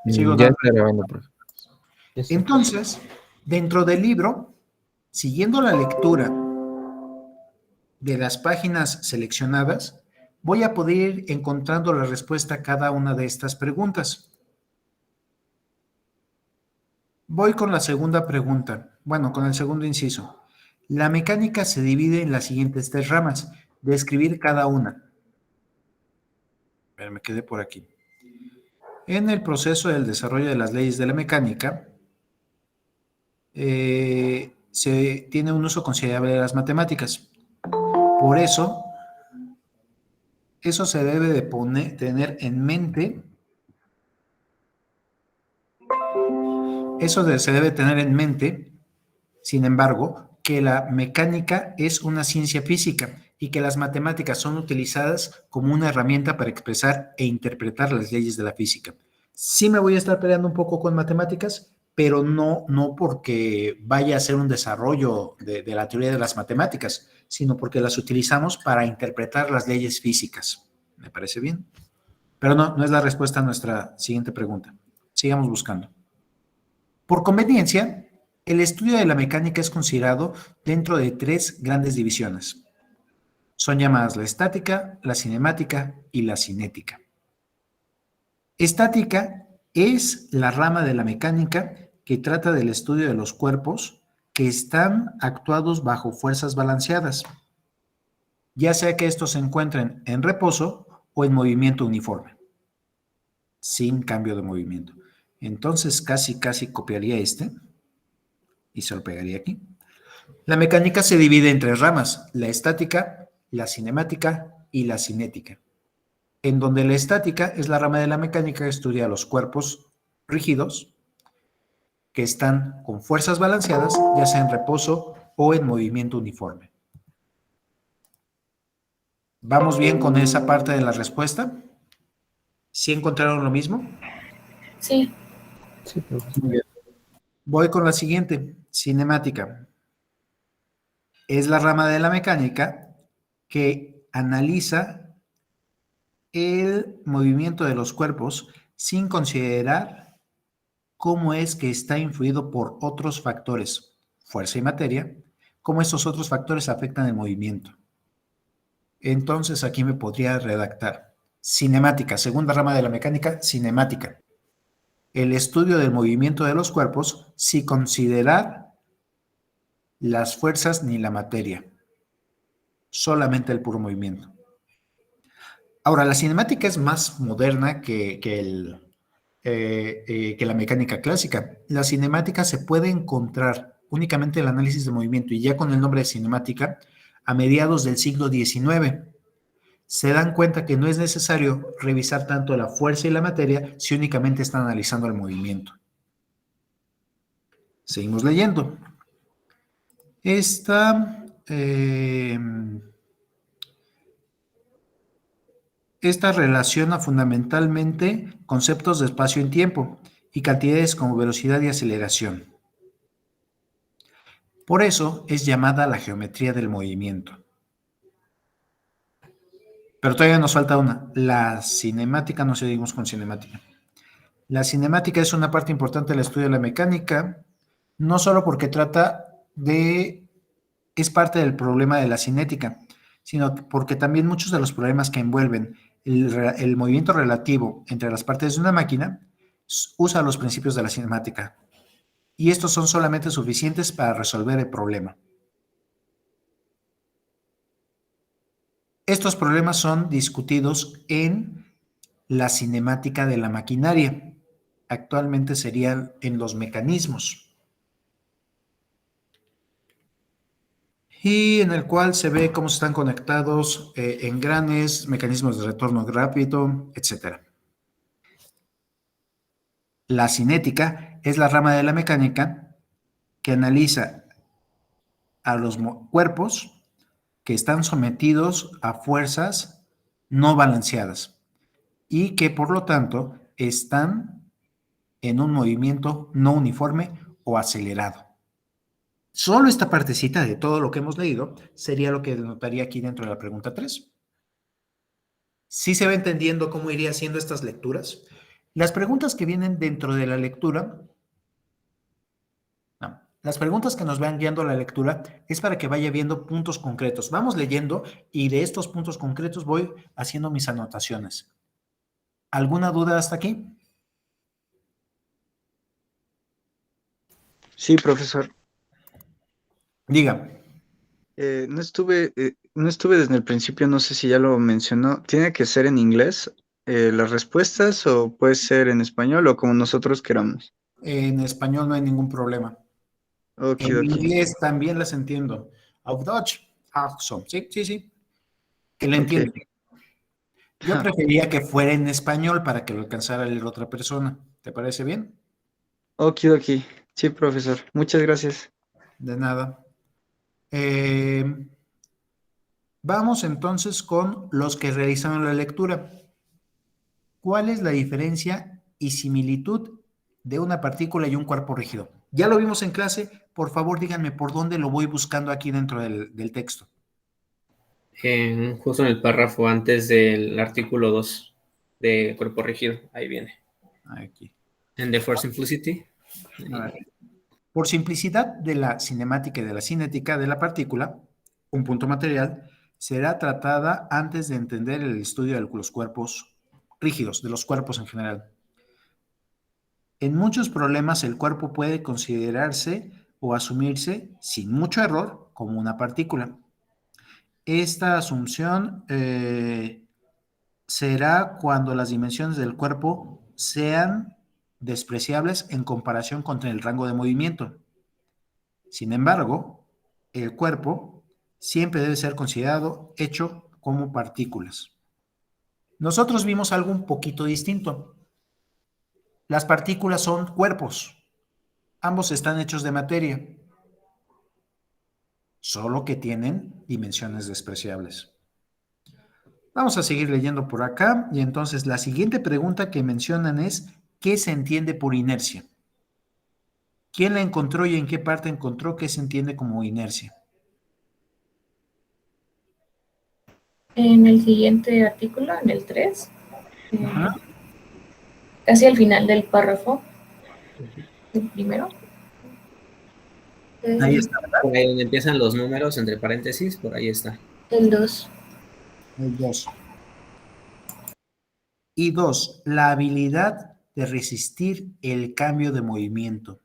Sigo Ya dando. está grabando, profe. Entonces, dentro del libro, siguiendo la lectura de las páginas seleccionadas, voy a poder ir encontrando la respuesta a cada una de estas preguntas. Voy con la segunda pregunta, bueno, con el segundo inciso. La mecánica se divide en las siguientes tres ramas. Describir cada una. Pero me quedé por aquí. En el proceso del desarrollo de las leyes de la mecánica, se tiene un uso considerable de las matemáticas. Por eso se debe de tener en mente. Se debe tener en mente, sin embargo, que la mecánica es una ciencia física y que las matemáticas son utilizadas como una herramienta para expresar e interpretar las leyes de la física. Sí me voy a estar peleando un poco con matemáticas, pero no porque vaya a ser un desarrollo de la teoría de las matemáticas, sino porque las utilizamos para interpretar las leyes físicas. ¿Me parece bien? Pero no es la respuesta a nuestra siguiente pregunta. Sigamos buscando. Por conveniencia, el estudio de la mecánica es considerado dentro de tres grandes divisiones. Son llamadas la estática, la cinemática y la cinética. Estática es la rama de la mecánica que trata del estudio de los cuerpos que están actuados bajo fuerzas balanceadas, ya sea que estos se encuentren en reposo o en movimiento uniforme, sin cambio de movimiento. Entonces casi copiaría este y se lo pegaría aquí. La mecánica se divide en tres ramas: la estática, la cinemática y la cinética, en donde la estática es la rama de la mecánica que estudia los cuerpos rígidos que están con fuerzas balanceadas, ya sea en reposo o en movimiento uniforme. ¿Vamos bien con esa parte de la respuesta? ¿Sí encontraron lo mismo? Sí. Sí, profe. Muy bien. Voy con la siguiente, cinemática. Es la rama de la mecánica que analiza el movimiento de los cuerpos sin considerar cómo es que está influido por otros factores, fuerza y materia, cómo estos otros factores afectan el movimiento. Entonces aquí me podría redactar: cinemática, segunda rama de la mecánica, cinemática. El estudio del movimiento de los cuerpos sin considerar las fuerzas ni la materia, solamente el puro movimiento. Ahora, la cinemática es más moderna que la mecánica clásica. La cinemática se puede encontrar únicamente en el análisis de movimiento y ya con el nombre de cinemática a mediados del siglo XIX. Se dan cuenta que no es necesario revisar tanto la fuerza y la materia si únicamente están analizando el movimiento. Seguimos leyendo. Esta relaciona fundamentalmente conceptos de espacio y tiempo y cantidades como velocidad y aceleración. Por eso es llamada la geometría del movimiento. Pero todavía nos falta una. La cinemática, no seguimos con cinemática. La cinemática es una parte importante del estudio de la mecánica, no solo porque es parte del problema de la cinética, sino porque también muchos de los problemas que envuelven el movimiento relativo entre las partes de una máquina usa los principios de la cinemática. Y estos son solamente suficientes para resolver el problema. Estos problemas son discutidos en la cinemática de la maquinaria. Actualmente serían en los mecanismos. Y en el cual se ve cómo están conectados engranes, mecanismos de retorno rápido, etc. La cinética es la rama de la mecánica que analiza a los cuerpos que están sometidos a fuerzas no balanceadas y que por lo tanto están en un movimiento no uniforme o acelerado. Solo esta partecita de todo lo que hemos leído sería lo que denotaría aquí dentro de la pregunta 3. ¿Sí se va entendiendo cómo iría haciendo estas lecturas? Las preguntas que vienen dentro de la lectura, no, las preguntas que nos van guiando a la lectura es para que vaya viendo puntos concretos. Vamos leyendo y de estos puntos concretos voy haciendo mis anotaciones. ¿Alguna duda hasta aquí? Sí, profesor. Diga. No estuve desde el principio, no sé si ya lo mencionó. ¿Tiene que ser en inglés las respuestas o puede ser en español o como nosotros queramos? En español no hay ningún problema. En Okidoki. inglés también las entiendo. Auf Deutsch, auch so. Sí, sí, sí. Que la Ok. entiendo. Yo preferiría que fuera en español para que lo alcanzara a leer otra persona. ¿Te parece bien? Okidoki. Sí, profesor. Muchas gracias. De nada. Eh, Vamos entonces con los que realizaron la lectura. ¿Cuál es la diferencia y similitud de una partícula y un cuerpo rígido? Ya lo vimos en clase. Por favor, díganme por dónde lo voy buscando aquí dentro del texto. Justo en el párrafo antes del artículo 2 de cuerpo rígido, ahí viene. Aquí. En The For Simplicity. A ver. Por simplicidad de la cinemática y de la cinética de la partícula, un punto material será tratada antes de entender el estudio de los cuerpos rígidos, de los cuerpos en general. En muchos problemas el cuerpo puede considerarse o asumirse, sin mucho error, como una partícula. Esta asunción será cuando las dimensiones del cuerpo sean despreciables en comparación con el rango de movimiento. Sin embargo, el cuerpo siempre debe ser considerado hecho como partículas. Nosotros vimos algo un poquito distinto. Las partículas son cuerpos. Ambos están hechos de materia, solo que tienen dimensiones despreciables. Vamos a seguir leyendo por acá y entonces la siguiente pregunta que mencionan es ¿qué se entiende por inercia? ¿Quién la encontró y en qué parte encontró que se entiende como inercia? En el siguiente artículo, en el 3, Ajá. casi al final del párrafo, el primero. Ahí está, ¿verdad? Por ahí donde empiezan los números, entre paréntesis, por ahí está. El 2. El 2. Y 2, la habilidad de resistir el cambio de movimiento,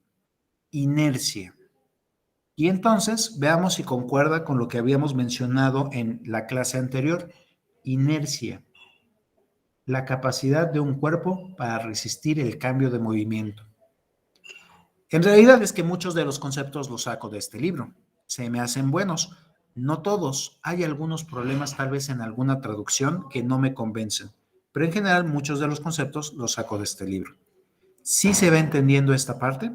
inercia. Y entonces veamos si concuerda con lo que habíamos mencionado en la clase anterior, inercia, la capacidad de un cuerpo para resistir el cambio de movimiento. En realidad es que muchos de los conceptos los saco de este libro, se me hacen buenos, no todos, hay algunos problemas tal vez en alguna traducción que no me convencen, pero en general muchos de los conceptos los saco de este libro. ¿Sí se va entendiendo esta parte?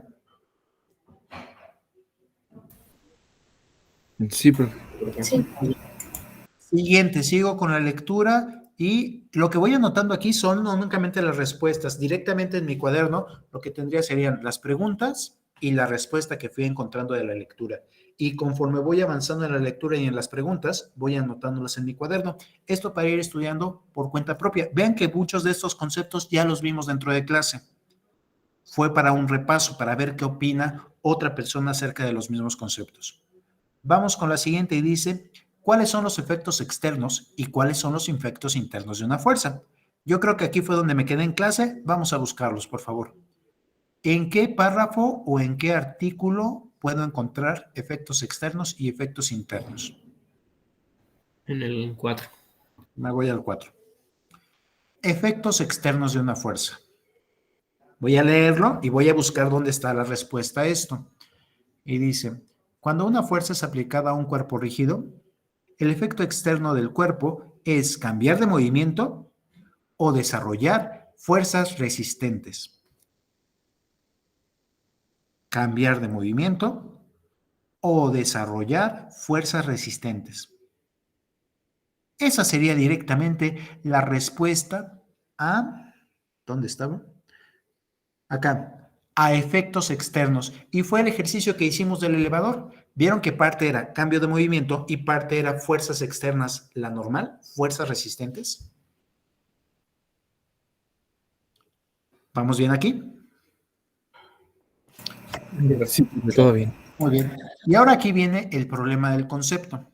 Sí, profe. Sí. Siguiente, sigo con la lectura y lo que voy anotando aquí son no únicamente las respuestas. Directamente en mi cuaderno lo que tendría serían las preguntas y la respuesta que fui encontrando de la lectura. Y conforme voy avanzando en la lectura y en las preguntas, voy anotándolas en mi cuaderno. Esto para ir estudiando por cuenta propia. Vean que muchos de estos conceptos ya los vimos dentro de clase. Fue para un repaso, para ver qué opina otra persona acerca de los mismos conceptos. Vamos con la siguiente y dice, ¿cuáles son los efectos externos y cuáles son los efectos internos de una fuerza? Yo creo que aquí fue donde me quedé en clase. Vamos a buscarlos, por favor. ¿En qué párrafo o en qué artículo puedo encontrar efectos externos y efectos internos? En el 4. Me voy al 4. Efectos externos de una fuerza. Voy a leerlo y voy a buscar dónde está la respuesta a esto. Y dice, cuando una fuerza es aplicada a un cuerpo rígido, el efecto externo del cuerpo es cambiar de movimiento o desarrollar fuerzas resistentes. Cambiar de movimiento o desarrollar fuerzas resistentes. Esa sería directamente la respuesta a, ¿dónde estaba? Acá, a efectos externos. Y fue el ejercicio que hicimos del elevador. Vieron que parte era cambio de movimiento y parte era fuerzas externas, la normal, fuerzas resistentes. ¿Vamos bien aquí? Sí, profe, todo bien. Muy bien. Y ahora aquí viene el problema del concepto.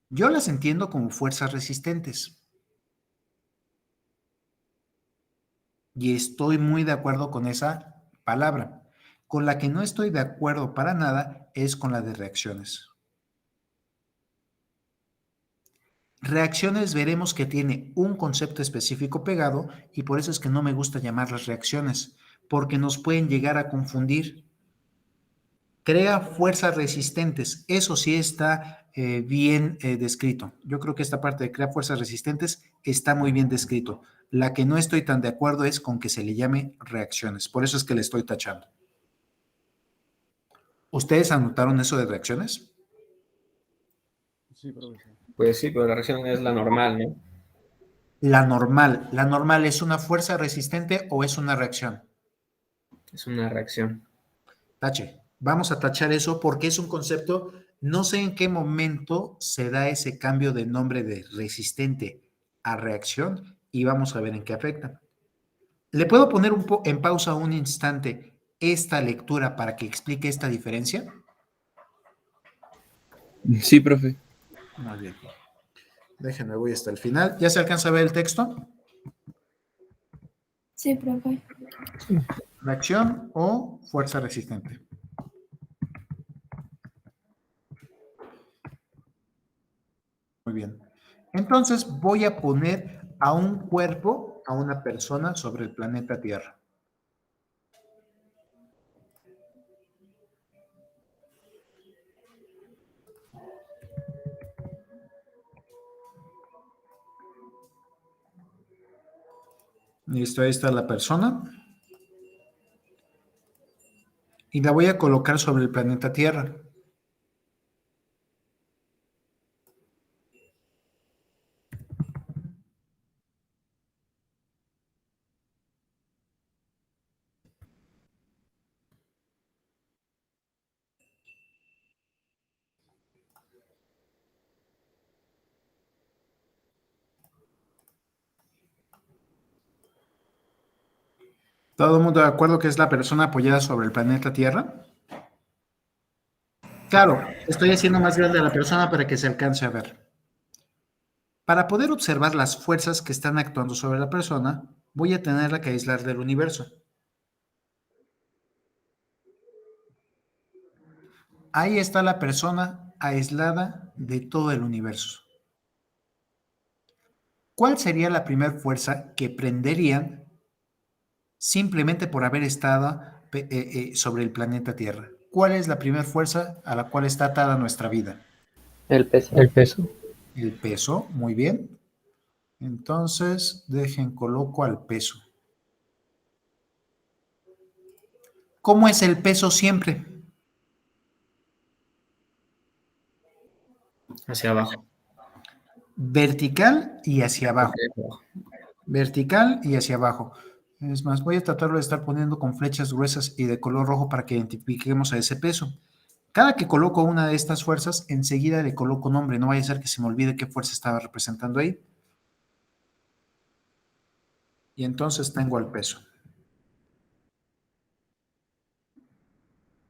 Yo las entiendo como fuerzas resistentes. Y estoy muy de acuerdo con esa palabra. Con la que no estoy de acuerdo para nada es con la de reacciones. Reacciones veremos que tiene un concepto específico pegado y por eso es que no me gusta llamarlas reacciones, porque nos pueden llegar a confundir. Crea fuerzas resistentes, eso sí está bien descrito. Yo creo que esta parte de crea fuerzas resistentes está muy bien descrito. La que no estoy tan de acuerdo es con que se le llame reacciones, por eso es que le estoy tachando. ¿Ustedes anotaron eso de reacciones? Sí, profesor. Pues sí, pero la reacción es la normal, ¿no? La normal es una fuerza resistente o es una reacción. Es una reacción. Tache. Vamos a tachar eso porque es un concepto, no sé en qué momento se da ese cambio de nombre de resistente a reacción y vamos a ver en qué afecta. ¿Le puedo poner en pausa un instante esta lectura para que explique esta diferencia? Sí, profe. Muy bien. Déjenme, voy hasta el final. ¿Ya se alcanza a ver el texto? Sí, profe. Reacción o fuerza resistente. Muy bien. Entonces voy a poner a un cuerpo, a una persona sobre el planeta Tierra. Listo, ahí está la persona. Y la voy a colocar sobre el planeta Tierra. ¿Todo el mundo de acuerdo que es la persona apoyada sobre el planeta Tierra? Claro, estoy haciendo más grande a la persona para que se alcance a ver. Para poder observar las fuerzas que están actuando sobre la persona, voy a tenerla que aislar del universo. Ahí está la persona aislada de todo el universo. ¿Cuál sería la primera fuerza que prenderían simplemente por haber estado sobre el planeta Tierra? ¿Cuál es la primera fuerza a la cual está atada nuestra vida? El peso. El peso. El peso, muy bien. Entonces, coloco al peso. ¿Cómo es el peso siempre? Hacia abajo. Vertical y hacia abajo. Ok. Vertical y hacia abajo. Es más, voy a tratarlo de estar poniendo con flechas gruesas y de color rojo para que identifiquemos a ese peso. Cada que coloco una de estas fuerzas, enseguida le coloco nombre. No vaya a ser que se me olvide qué fuerza estaba representando ahí. Y entonces tengo al peso.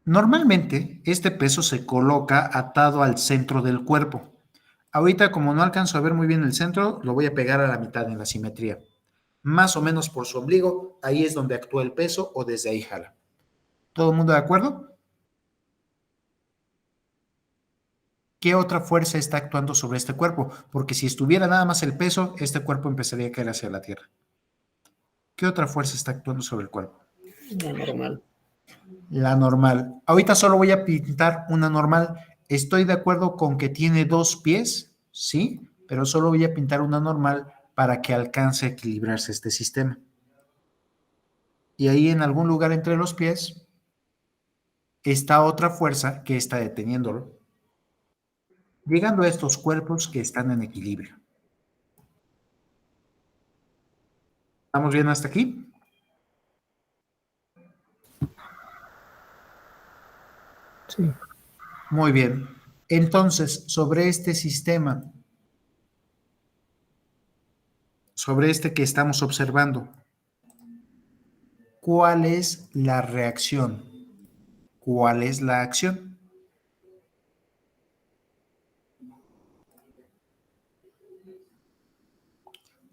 Normalmente, este peso se coloca atado al centro del cuerpo. Ahorita, como no alcanzo a ver muy bien el centro, lo voy a pegar a la mitad en la simetría. Más o menos por su ombligo, ahí es donde actúa el peso o desde ahí jala. ¿Todo el mundo de acuerdo? ¿Qué otra fuerza está actuando sobre este cuerpo? Porque si estuviera nada más el peso, este cuerpo empezaría a caer hacia la tierra. ¿Qué otra fuerza está actuando sobre el cuerpo? La normal. La normal. Ahorita solo voy a pintar una normal. Estoy de acuerdo con que tiene 2 pies, sí, pero solo voy a pintar una normal para que alcance a equilibrarse este sistema. Y ahí en algún lugar entre los pies está otra fuerza que está deteniéndolo, llegando a estos cuerpos que están en equilibrio. ¿Estamos bien hasta aquí? Sí. Muy bien. Entonces, sobre este sistema, sobre este que estamos observando, ¿Cuál es la reacción? ¿Cuál es la acción?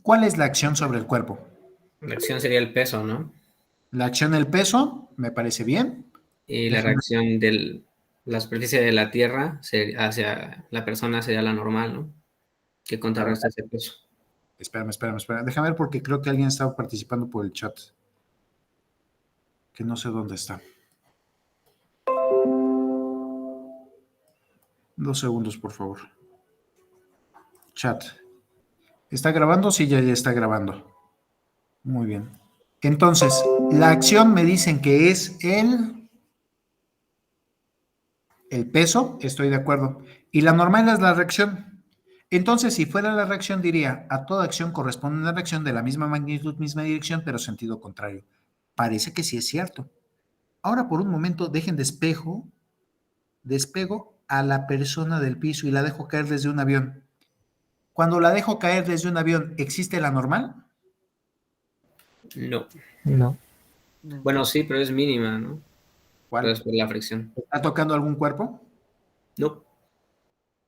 ¿Cuál es la acción sobre el cuerpo? La acción sería el peso, ¿no? La acción del peso, me parece bien. Y la Déjame- reacción de la superficie de la Tierra hacia la persona sería la normal, ¿no? Que A ver, contrarresta ese peso. espérame. Déjame ver porque creo que alguien estaba participando por el chat. Que no sé dónde está. 2 segundos, por favor. Chat. ¿Está grabando? Sí, ya está grabando. Muy bien. Entonces, la acción me dicen que es el peso, estoy de acuerdo. Y la normal es la reacción. Entonces, si fuera la reacción, diría, a toda acción corresponde una reacción de la misma magnitud, misma dirección, pero sentido contrario. Parece que sí es cierto. Ahora, por un momento, despego a la persona del piso y la dejo caer desde un avión. Cuando la dejo caer desde un avión, ¿existe la normal? No. No. Bueno, sí, pero es mínima, ¿no? ¿Cuál? Entonces, por la fricción. ¿Está tocando algún cuerpo? No.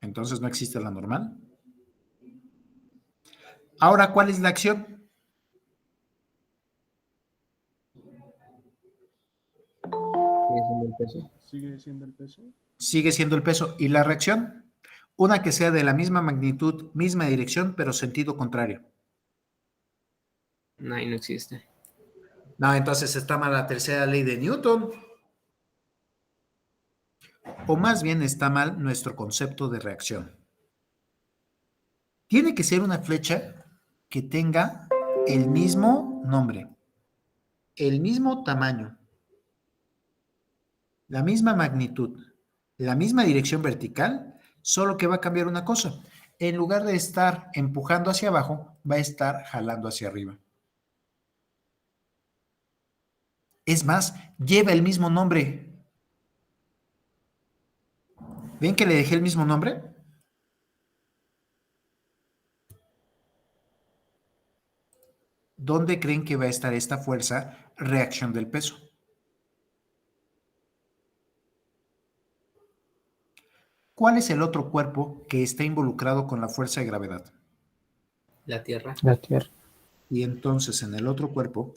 Entonces no existe la normal. Ahora, ¿cuál es la acción? ¿Sigue siendo el peso? ¿Sigue siendo el peso? Sigue siendo el peso. ¿Y la reacción? Una que sea de la misma magnitud, misma dirección, pero sentido contrario. No, ahí no existe. No, entonces está mal la tercera ley de Newton. O más bien está mal nuestro concepto de reacción. Tiene que ser una flecha que tenga el mismo nombre, el mismo tamaño, la misma magnitud, la misma dirección vertical, solo que va a cambiar una cosa. En lugar de estar empujando hacia abajo, va a estar jalando hacia arriba. Es más, lleva el mismo nombre. ¿Ven que le dejé el mismo nombre? ¿Dónde creen que va a estar esta fuerza? Reacción del peso. ¿Cuál es el otro cuerpo que está involucrado con la fuerza de gravedad? La Tierra. La Tierra. Y entonces en el otro cuerpo,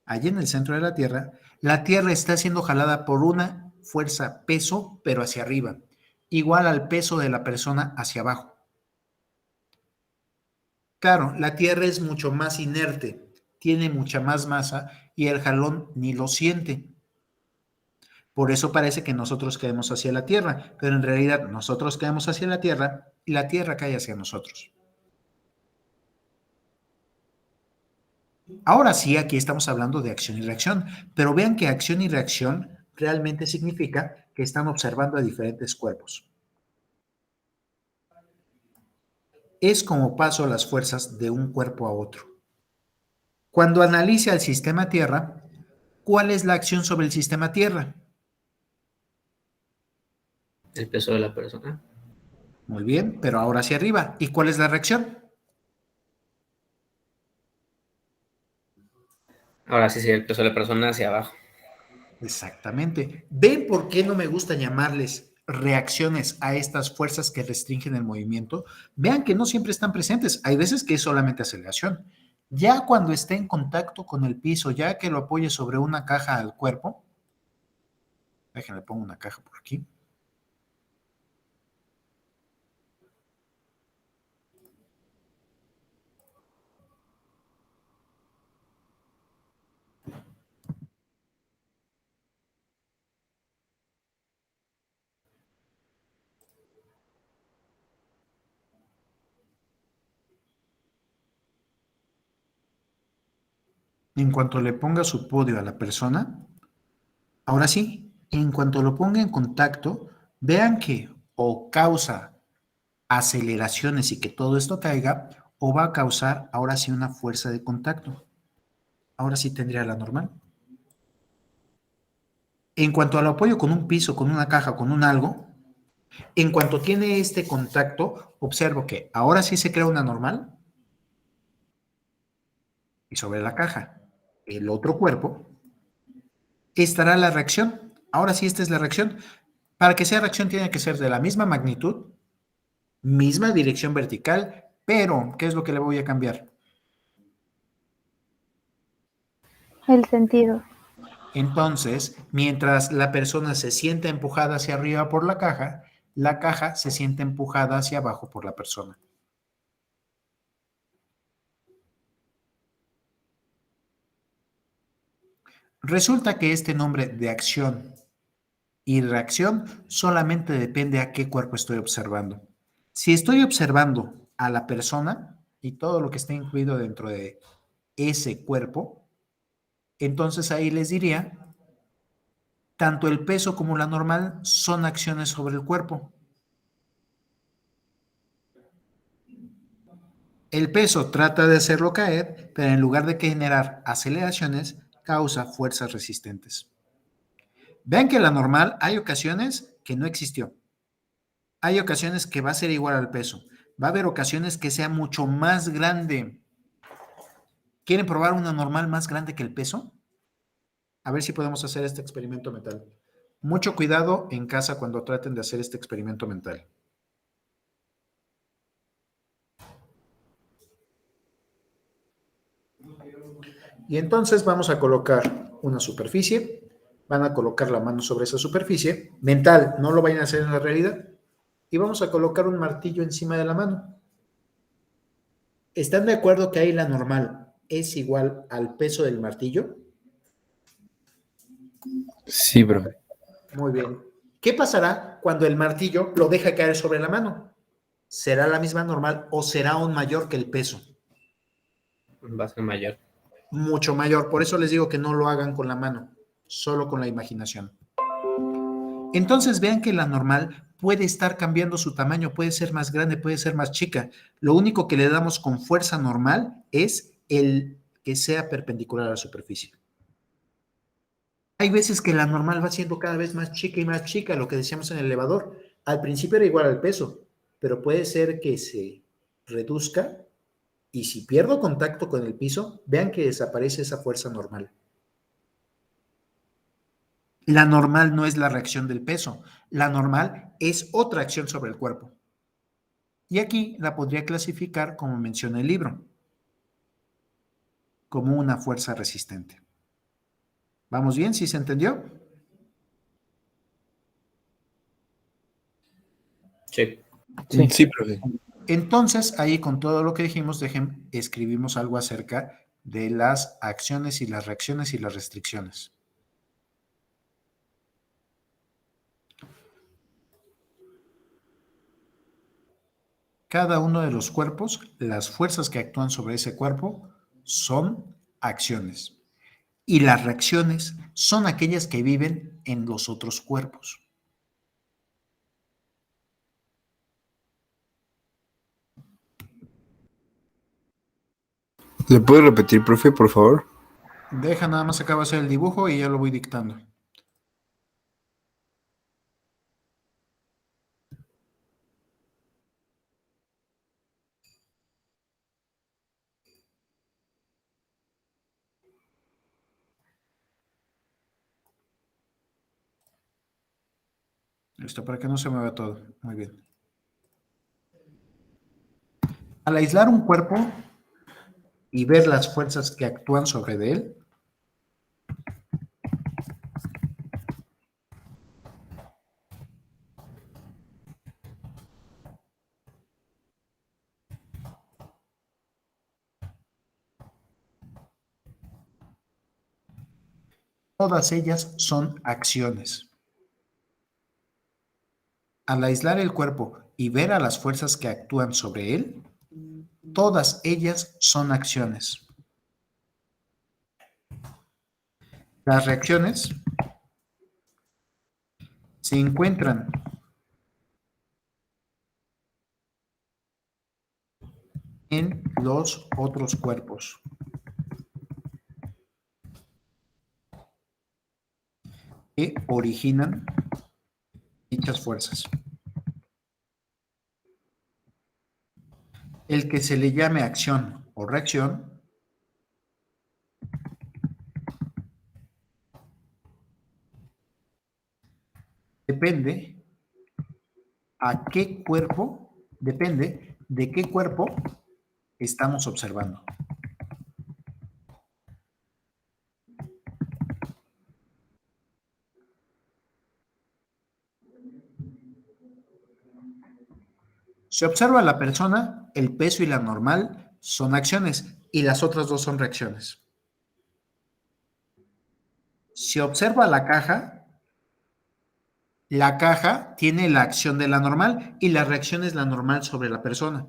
allí en el centro de la Tierra está siendo jalada por una fuerza peso, pero hacia arriba, igual al peso de la persona hacia abajo. Claro, la Tierra es mucho más inerte, tiene mucha más masa y el jalón ni lo siente. Por eso parece que nosotros caemos hacia la Tierra, pero en realidad nosotros caemos hacia la Tierra y la Tierra cae hacia nosotros. Ahora sí, aquí estamos hablando de acción y reacción, pero vean que acción y reacción realmente significa que están observando a diferentes cuerpos. Es como paso las fuerzas de un cuerpo a otro. Cuando analice al sistema Tierra, ¿cuál es la acción sobre el sistema Tierra? El peso de la persona. Muy bien, pero ahora hacia arriba. ¿Y cuál es la reacción? Ahora sí sería el peso de la persona hacia abajo. Exactamente. ¿Ven por qué no me gusta llamarles reacciones a estas fuerzas que restringen el movimiento? Vean que no siempre están presentes. Hay veces que es solamente aceleración. Ya cuando esté en contacto con el piso, ya que lo apoye sobre una caja al cuerpo, déjenme pongo una caja por aquí. En cuanto le ponga su podio a la persona, ahora sí, en cuanto lo ponga en contacto, vean que o causa aceleraciones y que todo esto caiga, o va a causar ahora sí una fuerza de contacto. Ahora sí tendría la normal. En cuanto al apoyo con un piso, con una caja, con un algo, en cuanto tiene este contacto, observo que ahora sí se crea una normal y sobre la caja el otro cuerpo estará la reacción. Ahora sí, esta es la reacción. Para que sea reacción tiene que ser de la misma magnitud, misma dirección vertical, pero ¿qué es lo que le voy a cambiar? El sentido. Entonces, mientras la persona se siente empujada hacia arriba por la caja se siente empujada hacia abajo por la persona. Resulta que este nombre de acción y reacción solamente depende a qué cuerpo estoy observando. Si estoy observando a la persona y todo lo que está incluido dentro de ese cuerpo, entonces ahí les diría, tanto el peso como la normal son acciones sobre el cuerpo. El peso trata de hacerlo caer, pero en lugar de generar aceleraciones, causa fuerzas resistentes. Vean que la normal hay ocasiones que no existió. Hay ocasiones que va a ser igual al peso. Va a haber ocasiones que sea mucho más grande. ¿Quieren probar una normal más grande que el peso? A ver si podemos hacer este experimento mental. Mucho cuidado en casa cuando traten de hacer este experimento mental. Y entonces vamos a colocar una superficie. Van a colocar la mano sobre esa superficie. Mental, no lo vayan a hacer en la realidad. Y vamos a colocar un martillo encima de la mano. ¿Están de acuerdo que ahí la normal es igual al peso del martillo? Sí, profe. Muy bien. ¿Qué pasará cuando el martillo lo deja caer sobre la mano? ¿Será la misma normal o será aún mayor que el peso? Va a ser mayor. Mucho mayor. Por eso les digo que no lo hagan con la mano, solo con la imaginación. Entonces vean que la normal puede estar cambiando su tamaño, puede ser más grande, puede ser más chica. Lo único que le damos con fuerza normal es el que sea perpendicular a la superficie. Hay veces que la normal va siendo cada vez más chica y más chica, lo que decíamos en el elevador. Al principio era igual al peso, pero puede ser que se reduzca y si pierdo contacto con el piso, vean que desaparece esa fuerza normal. La normal no es la reacción del peso, la normal es otra acción sobre el cuerpo. Y aquí la podría clasificar como menciona el libro, como una fuerza resistente. ¿Vamos bien? ¿Sí se entendió? Sí. Sí, sí, profe. Entonces, ahí con todo lo que dijimos, escribimos algo acerca de las acciones y las reacciones y las restricciones. Cada uno de los cuerpos, las fuerzas que actúan sobre ese cuerpo son acciones. Y las reacciones son aquellas que viven en los otros cuerpos. ¿Le puede repetir, profe, por favor? Deja, nada más acabo de hacer el dibujo y ya lo voy dictando. Listo, para que no se mueva todo. Muy bien. Al aislar un cuerpo y ver las fuerzas que actúan sobre de él, todas ellas son acciones. Al aislar el cuerpo y ver a las fuerzas que actúan sobre él, todas ellas son acciones. Las reacciones se encuentran en los otros cuerpos. Que originan dichas fuerzas. El que se le llame acción o reacción depende depende de qué cuerpo estamos observando. Se observa a la persona, el peso y la normal son acciones y las otras dos son reacciones. Se observa la caja tiene la acción de la normal y la reacción es la normal sobre la persona.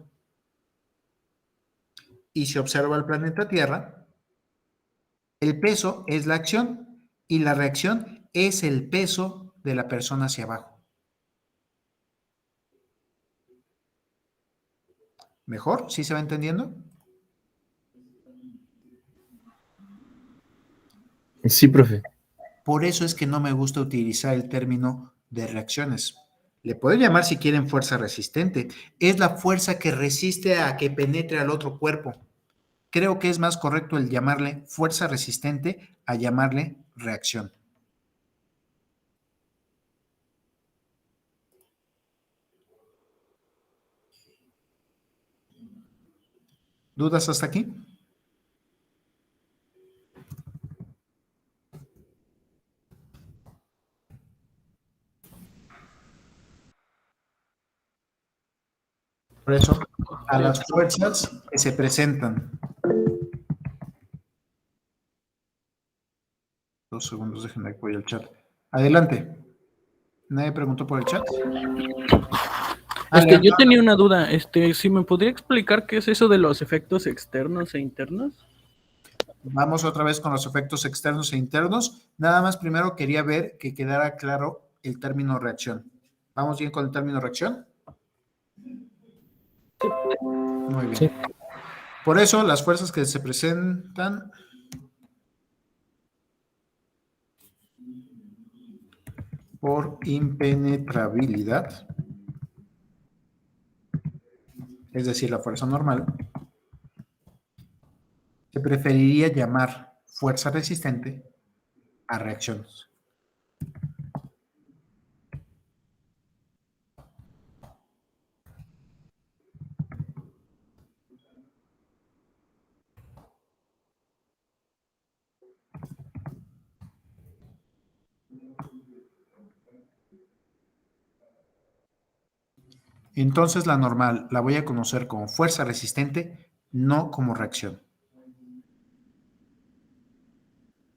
Y se observa el planeta Tierra, el peso es la acción y la reacción es el peso de la persona hacia abajo. ¿Mejor? ¿Sí se va entendiendo? Sí, profe. Por eso es que no me gusta utilizar el término de reacciones. Le puedo llamar si quieren fuerza resistente. Es la fuerza que resiste a que penetre al otro cuerpo. Creo que es más correcto el llamarle fuerza resistente a llamarle reacción. ¿Dudas hasta aquí? Por eso, a las fuerzas que se presentan. 2 segundos, déjenme apoyar el chat. Adelante. ¿Nadie preguntó por el chat? Yo tenía una duda, si me podría explicar qué es eso de los efectos externos e internos. Vamos otra vez con los efectos externos e internos. Nada más primero quería ver que quedara claro el término reacción. ¿Vamos bien con el término reacción? Muy bien. Sí. Por eso las fuerzas que se presentan por impenetrabilidad, es decir, la fuerza normal, se preferiría llamar fuerza resistente a reacciones. Entonces la normal la voy a conocer como fuerza resistente, no como reacción.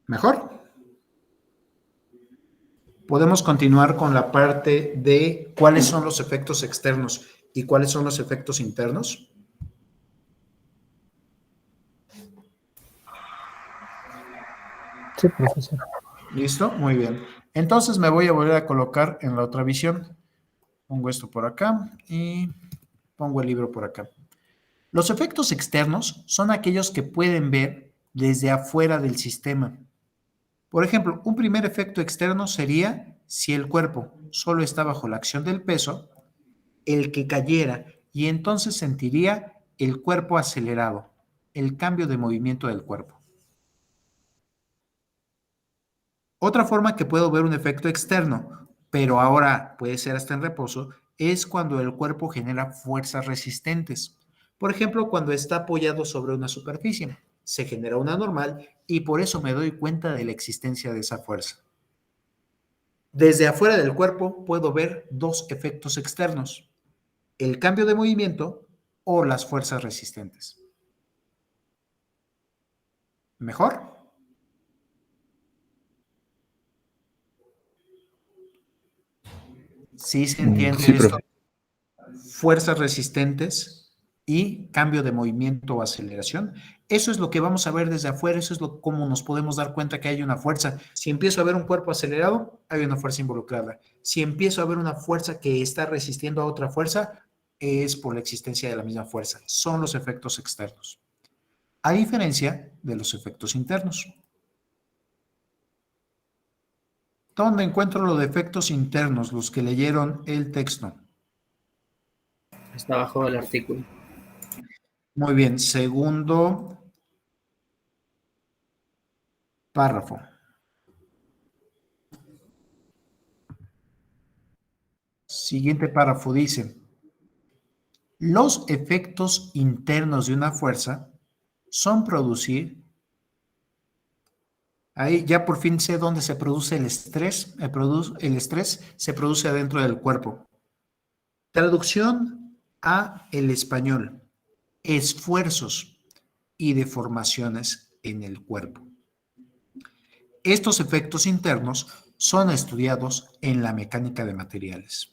¿Mejor? Podemos continuar con la parte de cuáles son los efectos externos y cuáles son los efectos internos. Sí, profesor. ¿Listo? Muy bien. Entonces me voy a volver a colocar en la otra visión. Pongo esto por acá y pongo el libro por acá. Los efectos externos son aquellos que pueden ver desde afuera del sistema. Por ejemplo, un primer efecto externo sería si el cuerpo solo está bajo la acción del peso, el que cayera y entonces sentiría el cuerpo acelerado, el cambio de movimiento del cuerpo. Otra forma que puedo ver un efecto externo, pero ahora puede ser hasta en reposo, es cuando el cuerpo genera fuerzas resistentes. Por ejemplo, cuando está apoyado sobre una superficie, se genera una normal y por eso me doy cuenta de la existencia de esa fuerza. Desde afuera del cuerpo puedo ver dos efectos externos, el cambio de movimiento o las fuerzas resistentes. ¿Mejor? ¿Sí se entiende Sí, esto? profe. Fuerzas resistentes y cambio de movimiento o aceleración. Eso es lo que vamos a ver desde afuera, eso es cómo nos podemos dar cuenta que hay una fuerza. Si empiezo a ver un cuerpo acelerado, hay una fuerza involucrada. Si empiezo a ver una fuerza que está resistiendo a otra fuerza, es por la existencia de la misma fuerza. Son los efectos externos. A diferencia de los efectos internos. ¿Dónde encuentro los efectos internos, los que leyeron el texto? Está abajo del artículo. Muy bien, segundo párrafo. Siguiente párrafo dice, los efectos internos de una fuerza son producir, ahí ya por fin sé dónde se produce el estrés, el estrés se produce adentro del cuerpo. Traducción a el español, esfuerzos y deformaciones en el cuerpo. Estos efectos internos son estudiados en la mecánica de materiales.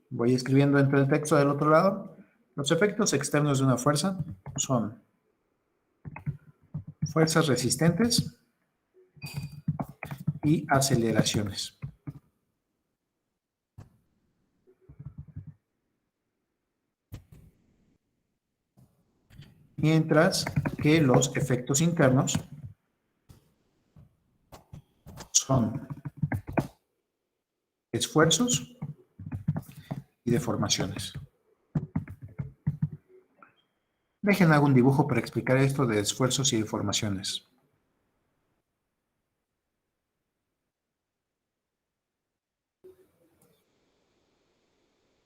Voy escribiendo entre el texto del otro lado. Los efectos externos de una fuerza son fuerzas resistentes y aceleraciones. Mientras que los efectos internos son esfuerzos y deformaciones. Dejen algún dibujo para explicar esto de esfuerzos y deformaciones.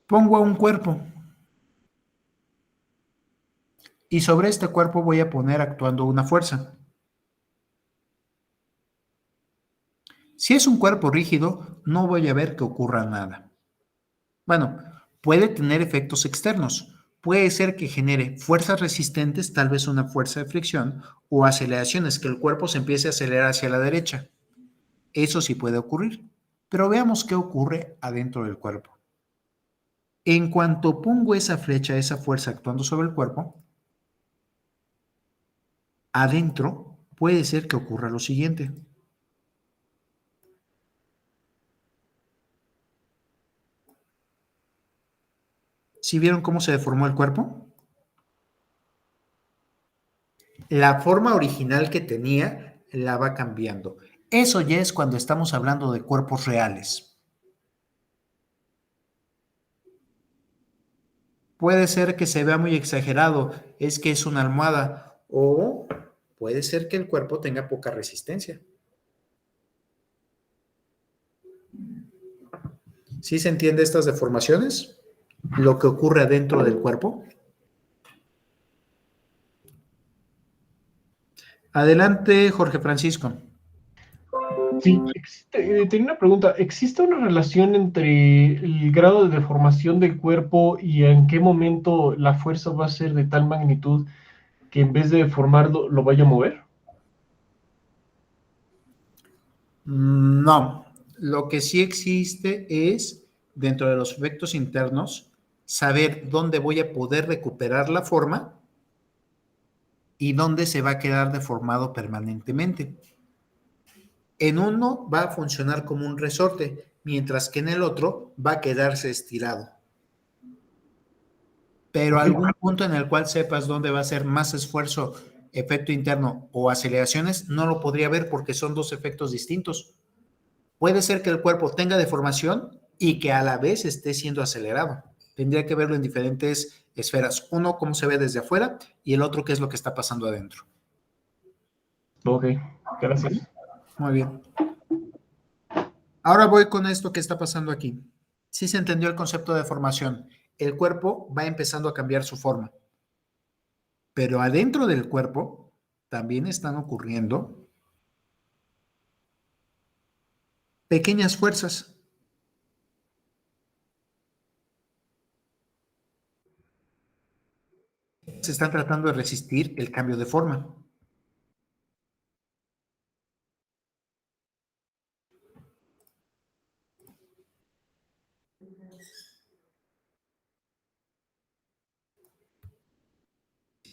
Pongo a un cuerpo y sobre este cuerpo voy a poner actuando una fuerza. Si es un cuerpo rígido, no voy a ver que ocurra nada. Bueno, puede tener efectos externos. Puede ser que genere fuerzas resistentes, tal vez una fuerza de fricción, o aceleraciones, que el cuerpo se empiece a acelerar hacia la derecha. Eso sí puede ocurrir. Pero veamos qué ocurre adentro del cuerpo. En cuanto pongo esa flecha, esa fuerza actuando sobre el cuerpo, adentro puede ser que ocurra lo siguiente. ¿Sí vieron cómo se deformó el cuerpo? La forma original que tenía la va cambiando. Eso ya es cuando estamos hablando de cuerpos reales. Puede ser que se vea muy exagerado, es que es una almohada, o puede ser que el cuerpo tenga poca resistencia. ¿Sí se entiende estas deformaciones? Lo que ocurre adentro del cuerpo. Adelante, Jorge Francisco. Sí, tengo una pregunta. ¿Existe una relación entre el grado de deformación del cuerpo y en qué momento la fuerza va a ser de tal magnitud que en vez de deformarlo, lo vaya a mover? No, lo que sí existe es, dentro de los efectos internos, saber dónde voy a poder recuperar la forma y dónde se va a quedar deformado permanentemente. En uno va a funcionar como un resorte, mientras que en el otro va a quedarse estirado. Pero algún punto en el cual sepas dónde va a ser más esfuerzo, efecto interno o aceleraciones, no lo podría ver porque son dos efectos distintos. Puede ser que el cuerpo tenga deformación y que a la vez esté siendo acelerado. Tendría que verlo en diferentes esferas. Uno, cómo se ve desde afuera, y el otro, qué es lo que está pasando adentro. Ok, gracias. Muy bien. Ahora voy con esto que está pasando aquí. Sí se entendió el concepto de deformación. El cuerpo va empezando a cambiar su forma. Pero adentro del cuerpo también están ocurriendo pequeñas fuerzas. Se están tratando de resistir el cambio de forma.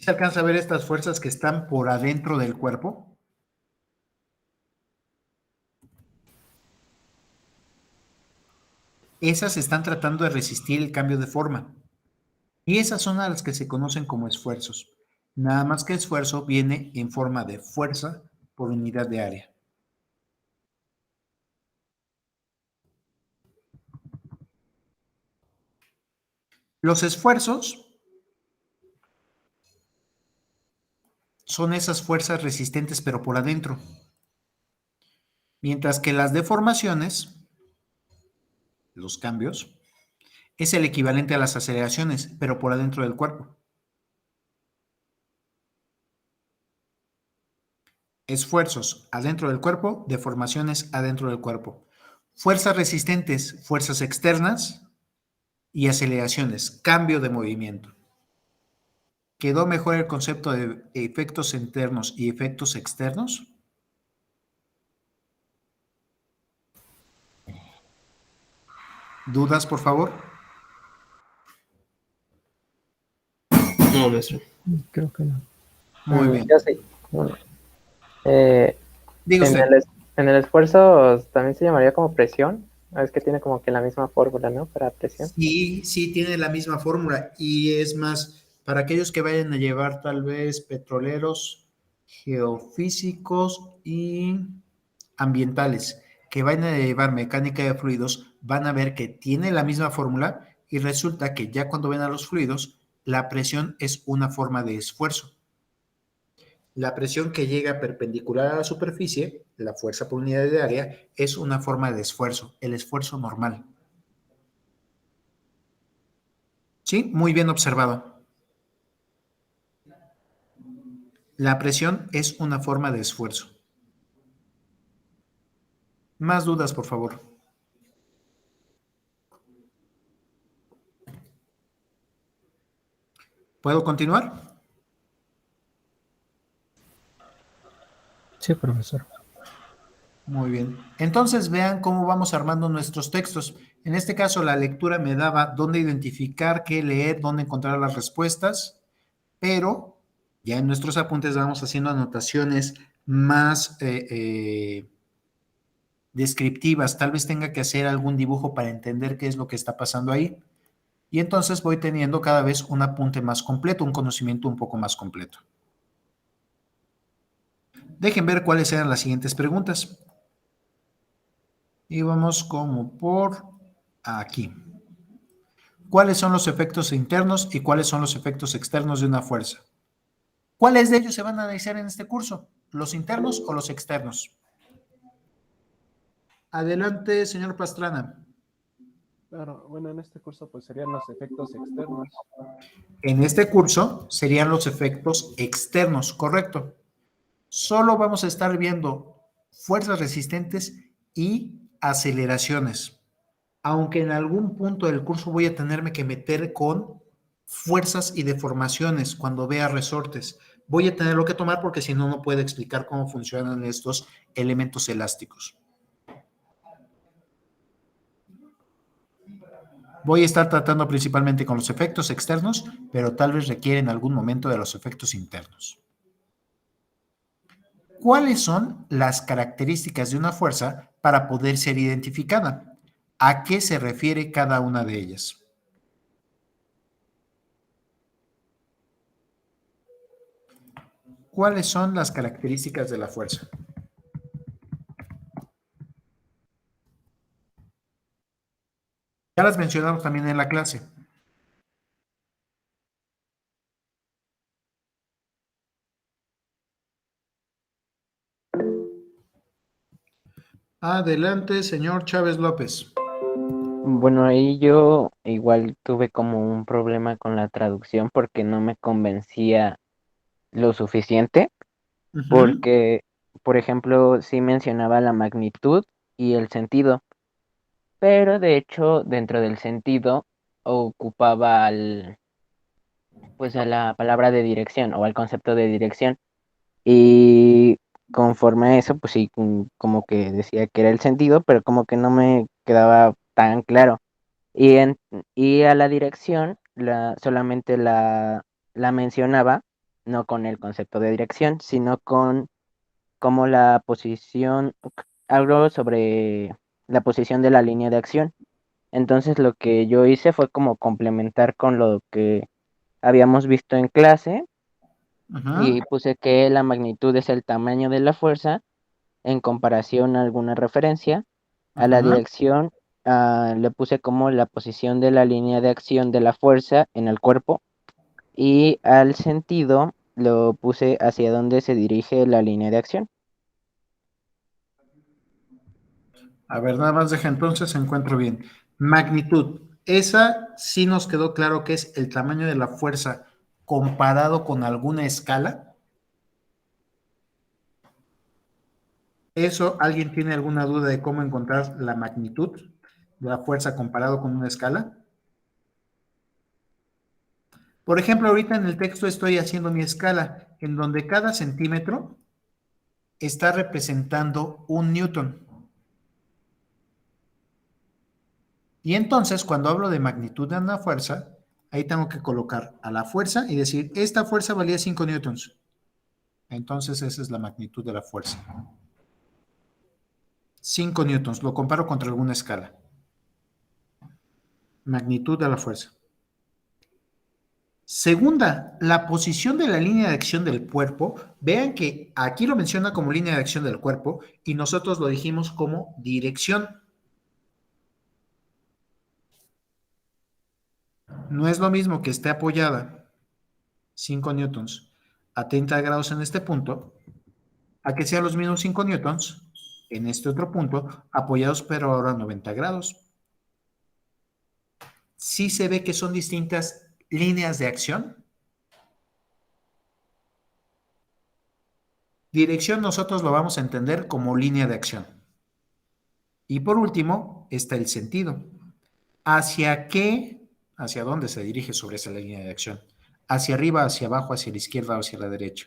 ¿Se alcanza a ver estas fuerzas que están por adentro del cuerpo? Esas están tratando de resistir el cambio de forma. Y esas son a las que se conocen como esfuerzos. Nada más que esfuerzo viene en forma de fuerza por unidad de área. Los esfuerzos son esas fuerzas resistentes pero por adentro. Mientras que las deformaciones, los cambios, es el equivalente a las aceleraciones, pero por adentro del cuerpo. Esfuerzos adentro del cuerpo, deformaciones adentro del cuerpo. Fuerzas resistentes, fuerzas externas y aceleraciones, cambio de movimiento. ¿Quedó mejor el concepto de efectos internos y efectos externos? ¿Dudas, por favor? No, maestro. Creo que no. Muy bien. Yo sí. Bueno, Diga usted. en el esfuerzo también se llamaría como presión. Es que tiene como que la misma fórmula, ¿no? Para presión. Sí, sí, tiene la misma fórmula. Y es más, para aquellos que vayan a llevar tal vez petroleros, geofísicos y ambientales, que vayan a llevar mecánica de fluidos, van a ver que tiene la misma fórmula y resulta que ya cuando ven a los fluidos, la presión es una forma de esfuerzo. La presión que llega perpendicular a la superficie, la fuerza por unidad de área, es una forma de esfuerzo, el esfuerzo normal. Sí, muy bien observado. La presión es una forma de esfuerzo. Más dudas, por favor. ¿Puedo continuar? Sí, profesor. Muy bien. Entonces vean cómo vamos armando nuestros textos. En este caso, la lectura me daba dónde identificar, qué leer, dónde encontrar las respuestas, pero ya en nuestros apuntes vamos haciendo anotaciones más descriptivas. Tal vez tenga que hacer algún dibujo para entender qué es lo que está pasando ahí. Y entonces voy teniendo cada vez un apunte más completo, un conocimiento un poco más completo. Dejen ver cuáles eran las siguientes preguntas. Y vamos como por aquí. ¿Cuáles son los efectos internos y cuáles son los efectos externos de una fuerza? ¿Cuáles de ellos se van a analizar en este curso? ¿Los internos o los externos? Adelante, señor Pastrana. Claro, bueno, en este curso pues serían los efectos externos. En este curso serían los efectos externos, correcto. Solo vamos a estar viendo fuerzas resistentes y aceleraciones. Aunque en algún punto del curso voy a tenerme que meter con fuerzas y deformaciones cuando vea resortes. Voy a tenerlo que tomar porque si no, no puedo explicar cómo funcionan estos elementos elásticos. Voy a estar tratando principalmente con los efectos externos, pero tal vez requiere en algún momento de los efectos internos. ¿Cuáles son las características de una fuerza para poder ser identificada? ¿A qué se refiere cada una de ellas? ¿Cuáles son las características de la fuerza? Ya las mencionamos también en la clase. Adelante, señor Chávez López. Bueno, ahí yo igual tuve como un problema con la traducción porque no me convencía lo suficiente, porque, por ejemplo, sí mencionaba la magnitud y el sentido, pero de hecho dentro del sentido ocupaba pues a la palabra de dirección o al concepto de dirección. Y conforme a eso, pues sí, como que decía que era el sentido, pero como que no me quedaba tan claro. Y a la dirección solamente la mencionaba, no con el concepto de dirección, sino con como la posición, algo sobre la posición de la línea de acción. Entonces lo que yo hice fue como complementar con lo que habíamos visto en clase y puse que la magnitud es el tamaño de la fuerza en comparación a alguna referencia. A la dirección le puse como la posición de la línea de acción de la fuerza en el cuerpo y al sentido lo puse hacia dónde se dirige la línea de acción. A ver, nada más deja entonces, encuentro bien. Magnitud. Esa sí nos quedó claro que es el tamaño de la fuerza comparado con alguna escala. ¿Eso alguien tiene alguna duda de cómo encontrar la magnitud de la fuerza comparado con una escala? Por ejemplo, ahorita en el texto estoy haciendo mi escala, en donde cada centímetro está representando un newton. Y entonces, cuando hablo de magnitud de una fuerza, ahí tengo que colocar a la fuerza y decir, esta fuerza valía 5 newtons. Entonces, esa es la magnitud de la fuerza. 5 newtons, lo comparo contra alguna escala. Magnitud de la fuerza. Segunda, la posición de la línea de acción del cuerpo. Vean que aquí lo menciona como línea de acción del cuerpo y nosotros lo dijimos como dirección. No es lo mismo que esté apoyada 5 newtons a 30 grados en este punto, a que sean los mismos 5 newtons en este otro punto, apoyados pero ahora a 90 grados. ¿Sí se ve que son distintas líneas de acción? Dirección nosotros lo vamos a entender como línea de acción. Y por último está el sentido. ¿Hacia qué? ¿Hacia dónde se dirige sobre esa línea de acción? ¿Hacia arriba, hacia abajo, hacia la izquierda o hacia la derecha?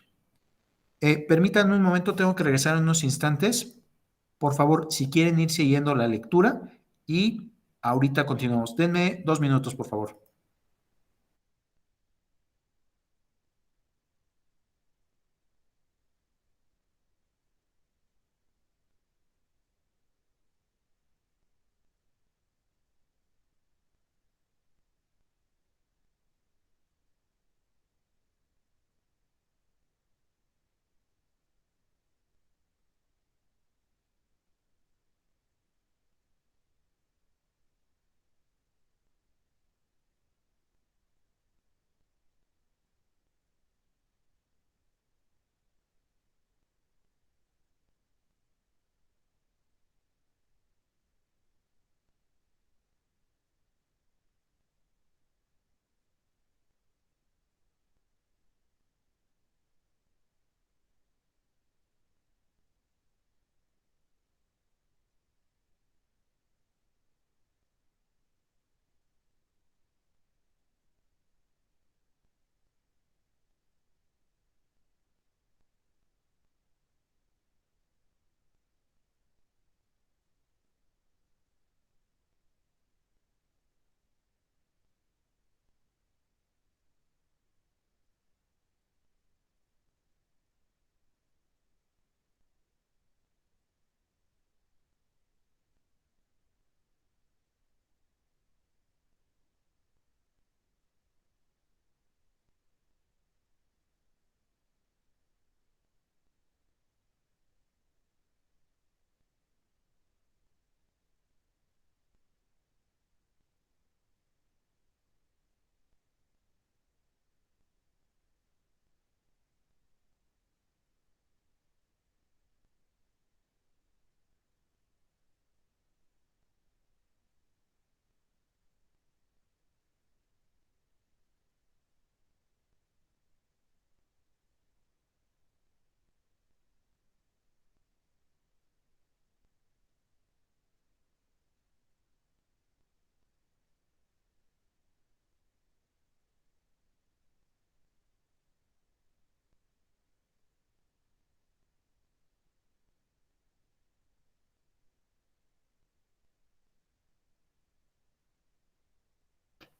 Permítanme un momento, tengo que regresar en unos instantes. Por favor, si quieren ir siguiendo la lectura y ahorita continuamos. Denme 2 minutos, por favor.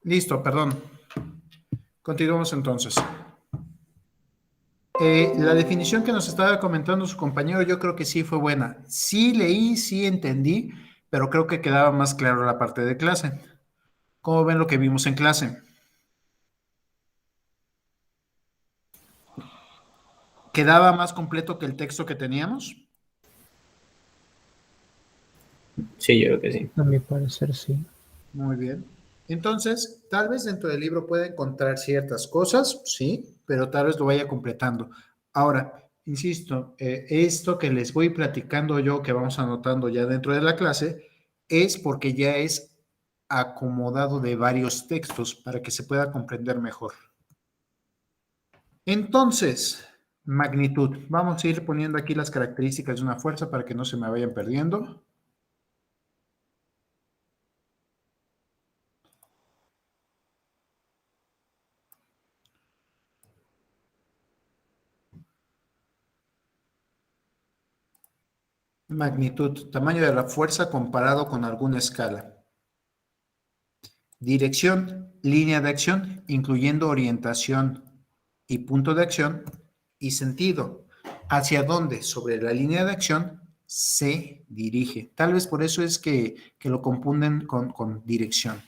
Listo, perdón. Continuamos entonces. La definición que nos estaba comentando su compañero, yo creo que sí fue buena. Sí leí, sí entendí, pero creo que quedaba más claro la parte de clase. ¿Cómo ven lo que vimos en clase? ¿Quedaba más completo que el texto que teníamos? Sí, yo creo que sí. A mi parecer, sí. Muy bien. Entonces, tal vez dentro del libro pueda encontrar ciertas cosas, sí, pero tal vez lo vaya completando. Ahora, insisto, esto que les voy platicando yo, que vamos anotando ya dentro de la clase, es porque ya es acomodado de varios textos para que se pueda comprender mejor. Entonces, magnitud. Vamos a ir poniendo aquí las características de una fuerza para que no se me vayan perdiendo. Magnitud, tamaño de la fuerza comparado con alguna escala. Dirección, línea de acción, incluyendo orientación y punto de acción. Y sentido, hacia dónde sobre la línea de acción se dirige. Tal vez por eso es que lo confunden con dirección.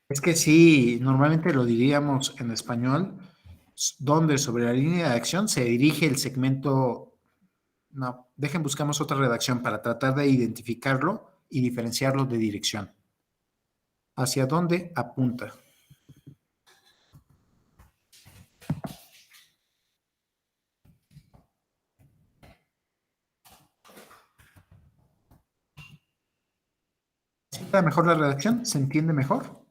Es que sí, normalmente lo diríamos en español, donde sobre la línea de acción se dirige el segmento. No, buscamos otra redacción para tratar de identificarlo y diferenciarlo de dirección. ¿Hacia dónde apunta? ¿Sí queda mejor la redacción? ¿Se entiende mejor?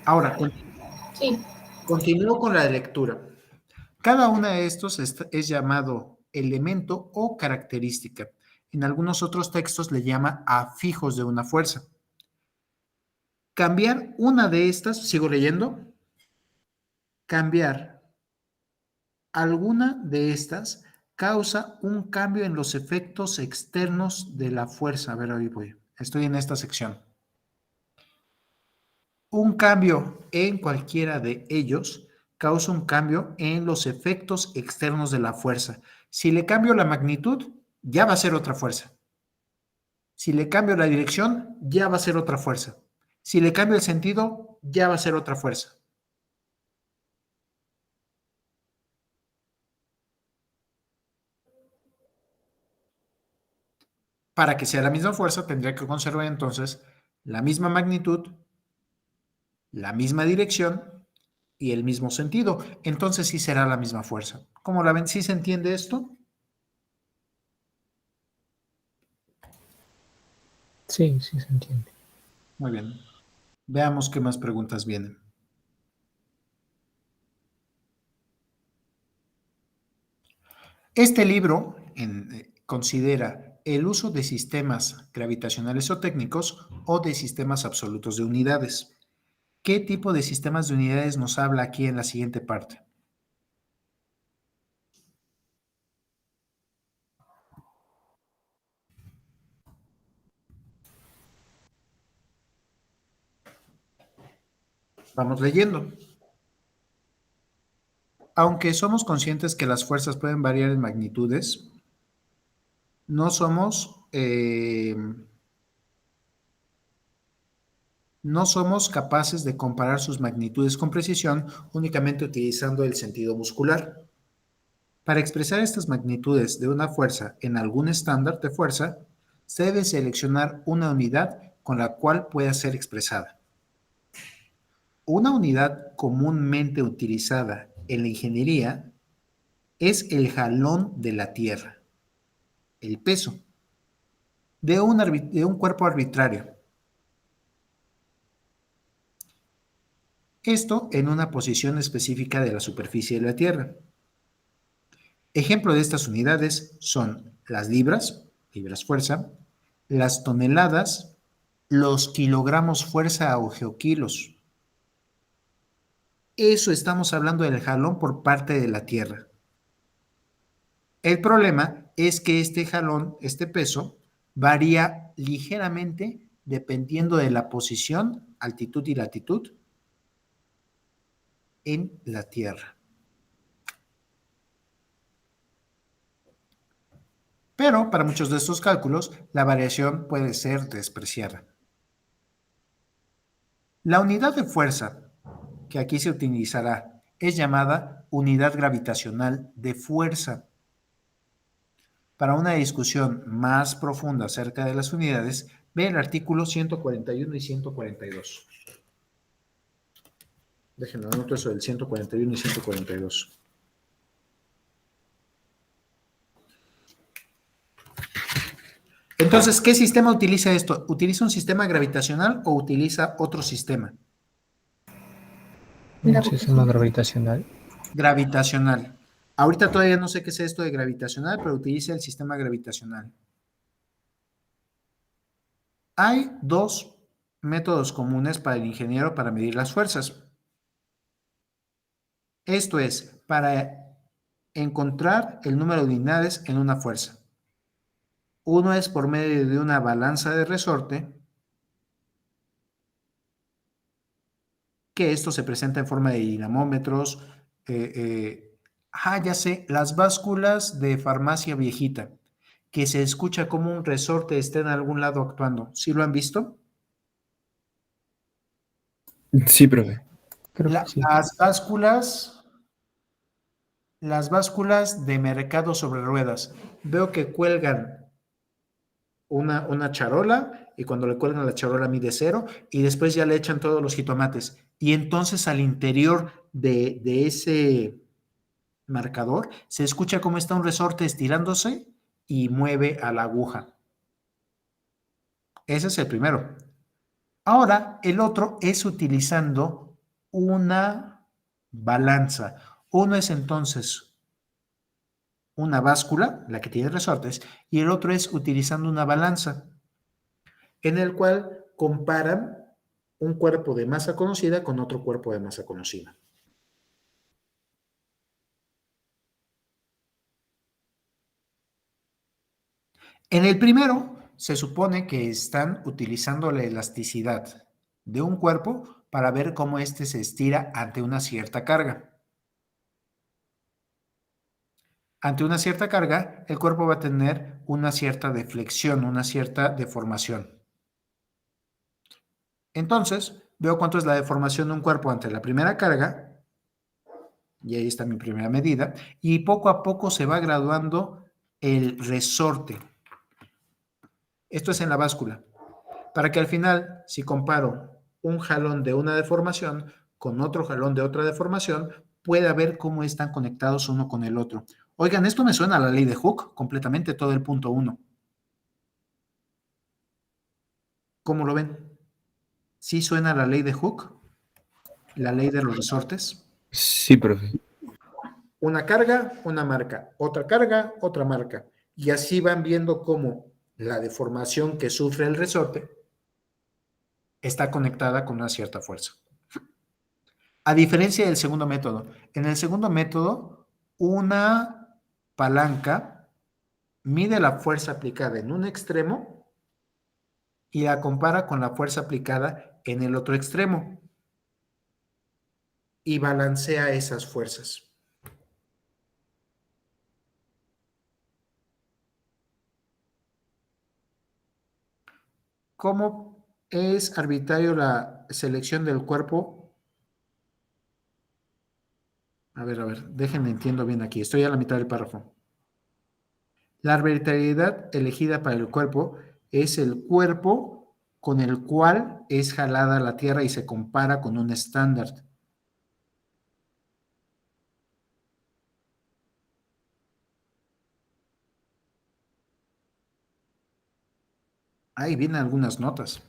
Ahora, Sí, continúo con la lectura. Cada uno de estos es llamado elemento o característica. En algunos otros textos le llama afijos de una fuerza. Cambiar una de estas, sigo leyendo, cambiar alguna de estas causa un cambio en los efectos externos de la fuerza. A ver, ahí voy. Estoy en esta sección. Un cambio en cualquiera de ellos causa un cambio en los efectos externos de la fuerza. Si le cambio la magnitud, ya va a ser otra fuerza. Si le cambio la dirección, ya va a ser otra fuerza. Si le cambio el sentido, ya va a ser otra fuerza. Para que sea la misma fuerza, tendría que conservar entonces la misma magnitud, la misma dirección y el mismo sentido. Entonces sí será la misma fuerza. ¿Cómo la ven? ¿Sí se entiende esto? Sí, sí se entiende. Muy bien. Veamos qué más preguntas vienen. Este libro considera el uso de sistemas gravitacionales o técnicos o de sistemas absolutos de unidades. ¿Qué tipo de sistemas de unidades nos habla aquí en la siguiente parte? Vamos leyendo. Aunque somos conscientes que las fuerzas pueden variar en magnitudes, no somos capaces de comparar sus magnitudes con precisión únicamente utilizando el sentido muscular. Para expresar estas magnitudes de una fuerza en algún estándar de fuerza, se debe seleccionar una unidad con la cual pueda ser expresada. Una unidad comúnmente utilizada en la ingeniería es el jalón de la Tierra, el peso, de un cuerpo arbitrario. Esto en una posición específica de la superficie de la Tierra. Ejemplo de estas unidades son las libras fuerza, las toneladas, los kilogramos fuerza o geokilos. Eso estamos hablando del jalón por parte de la Tierra. El problema es que este jalón, este peso, varía ligeramente dependiendo de la posición, altitud y latitud en la Tierra. Pero para muchos de estos cálculos, la variación puede ser despreciada. La unidad de fuerza que aquí se utilizará es llamada unidad gravitacional de fuerza. Para una discusión más profunda acerca de las unidades, ve el artículo 141 y 142. Déjenme anotar eso del 141 y 142. Entonces, ¿qué sistema utiliza esto? ¿Utiliza un sistema gravitacional o utiliza otro sistema? Un sistema gravitacional. Gravitacional. Ahorita todavía no sé qué es esto de gravitacional, pero utiliza el sistema gravitacional. Hay dos métodos comunes para el ingeniero para medir las fuerzas. Esto es, para encontrar el número de unidades en una fuerza. Uno es por medio de una balanza de resorte, que esto se presenta en forma de dinamómetros. Ya sé, las básculas de farmacia viejita, que se escucha como un resorte está en algún lado actuando. ¿Sí lo han visto? Sí, profe. Creo que sí. Las básculas de mercado sobre ruedas. Veo que cuelgan una charola y cuando le cuelgan la charola mide 0 y después ya le echan todos los jitomates. Y entonces al interior de ese marcador se escucha cómo está un resorte estirándose y mueve a la aguja. Ese es el primero. Ahora, el otro es utilizando una balanza. Uno es entonces una báscula, la que tiene resortes, y el otro es utilizando una balanza, en el cual comparan un cuerpo de masa conocida con otro cuerpo de masa conocida. En el primero, se supone que están utilizando la elasticidad de un cuerpo para ver cómo éste se estira ante una cierta carga. Ante una cierta carga, el cuerpo va a tener una cierta deflexión, una cierta deformación. Entonces, veo cuánto es la deformación de un cuerpo ante la primera carga, y ahí está mi primera medida, y poco a poco se va graduando el resorte. Esto es en la báscula. Para que al final, si comparo un jalón de una deformación con otro jalón de otra deformación, pueda ver cómo están conectados uno con el otro. Oigan, esto me suena a la ley de Hooke, completamente todo el punto 1. ¿Cómo lo ven? ¿Sí suena a la ley de Hooke? La ley de los resortes. Sí, profe. Una carga, una marca. Otra carga, otra marca. Y así van viendo cómo la deformación que sufre el resorte está conectada con una cierta fuerza. A diferencia del segundo método. En el segundo método, una palanca mide la fuerza aplicada en un extremo y la compara con la fuerza aplicada en el otro extremo y balancea esas fuerzas. ¿Cómo es arbitrario la selección del cuerpo? A ver, déjenme entiendo bien aquí. Estoy a la mitad del párrafo. La arbitrariedad elegida para el cuerpo es el cuerpo con el cual es jalada la Tierra y se compara con un estándar. Ahí vienen algunas notas.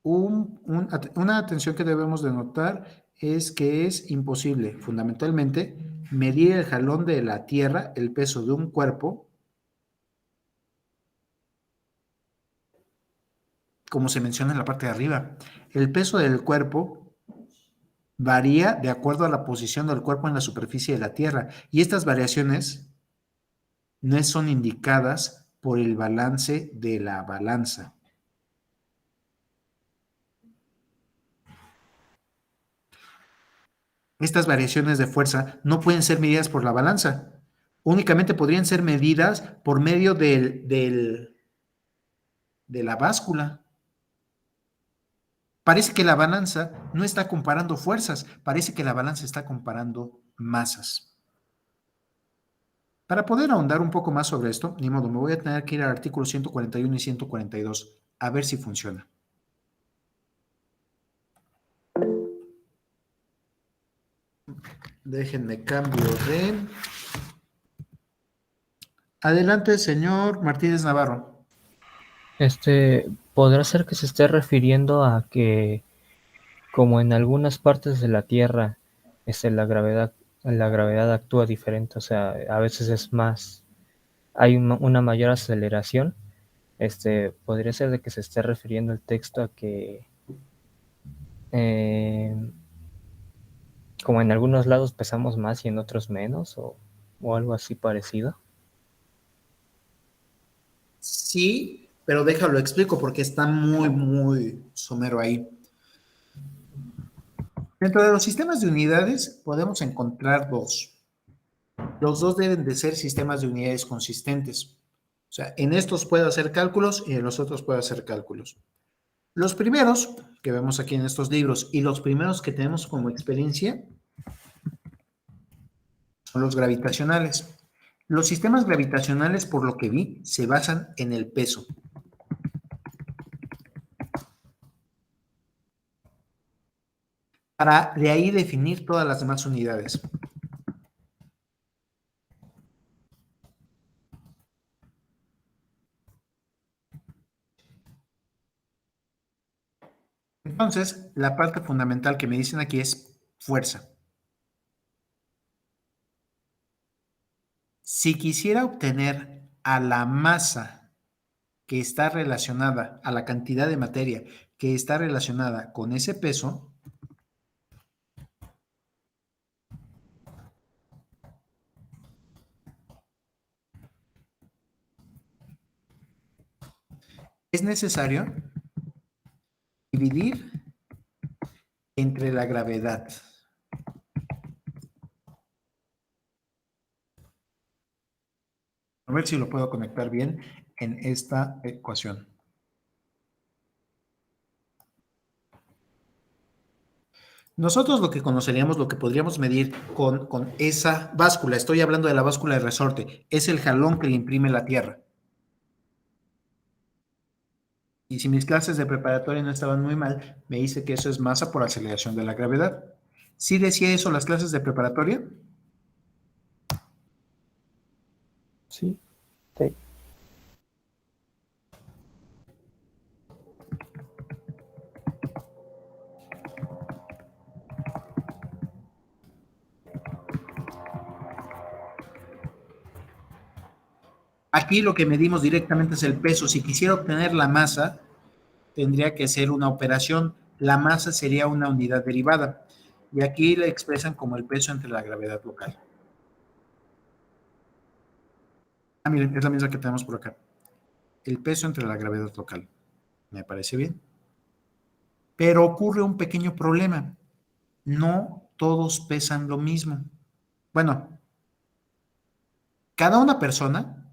Una atención que debemos de notar es que es imposible, fundamentalmente, medir el jalón de la Tierra, el peso de un cuerpo, como se menciona en la parte de arriba. El peso del cuerpo varía de acuerdo a la posición del cuerpo en la superficie de la Tierra, y estas variaciones no son indicadas por el balance de la balanza. Estas variaciones de fuerza no pueden ser medidas por la balanza, únicamente podrían ser medidas por medio de la báscula. Parece que la balanza no está comparando fuerzas, parece que la balanza está comparando masas. Para poder ahondar un poco más sobre esto, ni modo, me voy a tener que ir al artículo 141 y 142, a ver si funciona. Déjenme cambio de... Adelante, señor Martínez Navarro. ¿Podrá ser que se esté refiriendo a que, como en algunas partes de la Tierra, la gravedad actúa diferente? O sea, a veces es más, hay una mayor aceleración. ¿Podría ser de que se esté refiriendo el texto a que, como en algunos lados pesamos más y en otros menos, o algo así parecido? Sí, pero déjalo explico porque está muy somero ahí. Dentro de los sistemas de unidades podemos encontrar dos. Los dos deben de ser sistemas de unidades consistentes. O sea, en estos puedo hacer cálculos y en los otros puedo hacer cálculos. Los primeros que vemos aquí en estos libros y los primeros que tenemos como experiencia son los gravitacionales. Los sistemas gravitacionales, por lo que vi, se basan en el peso. Para de ahí definir todas las demás unidades. Entonces, la parte fundamental que me dicen aquí es fuerza. Si quisiera obtener a la masa que está relacionada, a la cantidad de materia que está relacionada con ese peso, es necesario dividir entre la gravedad. A ver si lo puedo conectar bien en esta ecuación. Nosotros lo que conoceríamos, lo que podríamos medir con esa báscula, estoy hablando de la báscula de resorte, es el jalón que le imprime la Tierra. Y si mis clases de preparatoria no estaban muy mal, me dice que eso es masa por aceleración de la gravedad. ¿Sí decía eso las clases de preparatoria? Sí. Aquí lo que medimos directamente es el peso. Si quisiera obtener la masa, tendría que ser una operación. La masa sería una unidad derivada. Y aquí la expresan como el peso entre la gravedad local. Ah, miren, es la misma que tenemos por acá. El peso entre la gravedad local. Me parece bien. Pero ocurre un pequeño problema. No todos pesan lo mismo. Bueno, cada una persona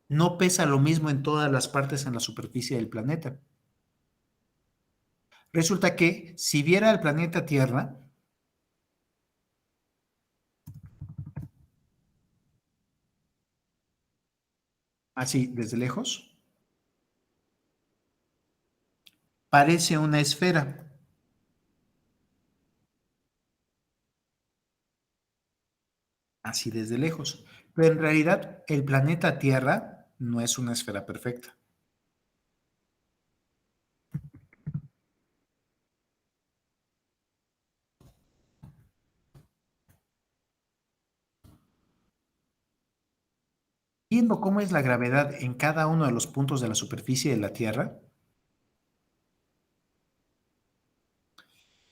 no pesa lo mismo en todas las partes en la superficie del planeta. Resulta que si viera el planeta Tierra, así desde lejos, parece una esfera. Así desde lejos. Pero en realidad el planeta Tierra no es una esfera perfecta. Viendo cómo es la gravedad en cada uno de los puntos de la superficie de la Tierra,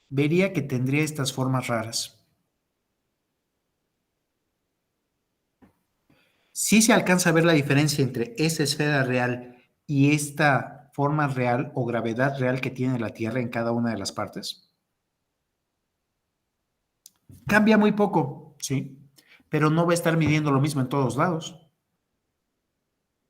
vería que tendría estas formas raras. Sí se alcanza a ver la diferencia entre esta esfera real y esta forma real o gravedad real que tiene la Tierra en cada una de las partes. Cambia muy poco, sí, pero no va a estar midiendo lo mismo en todos lados.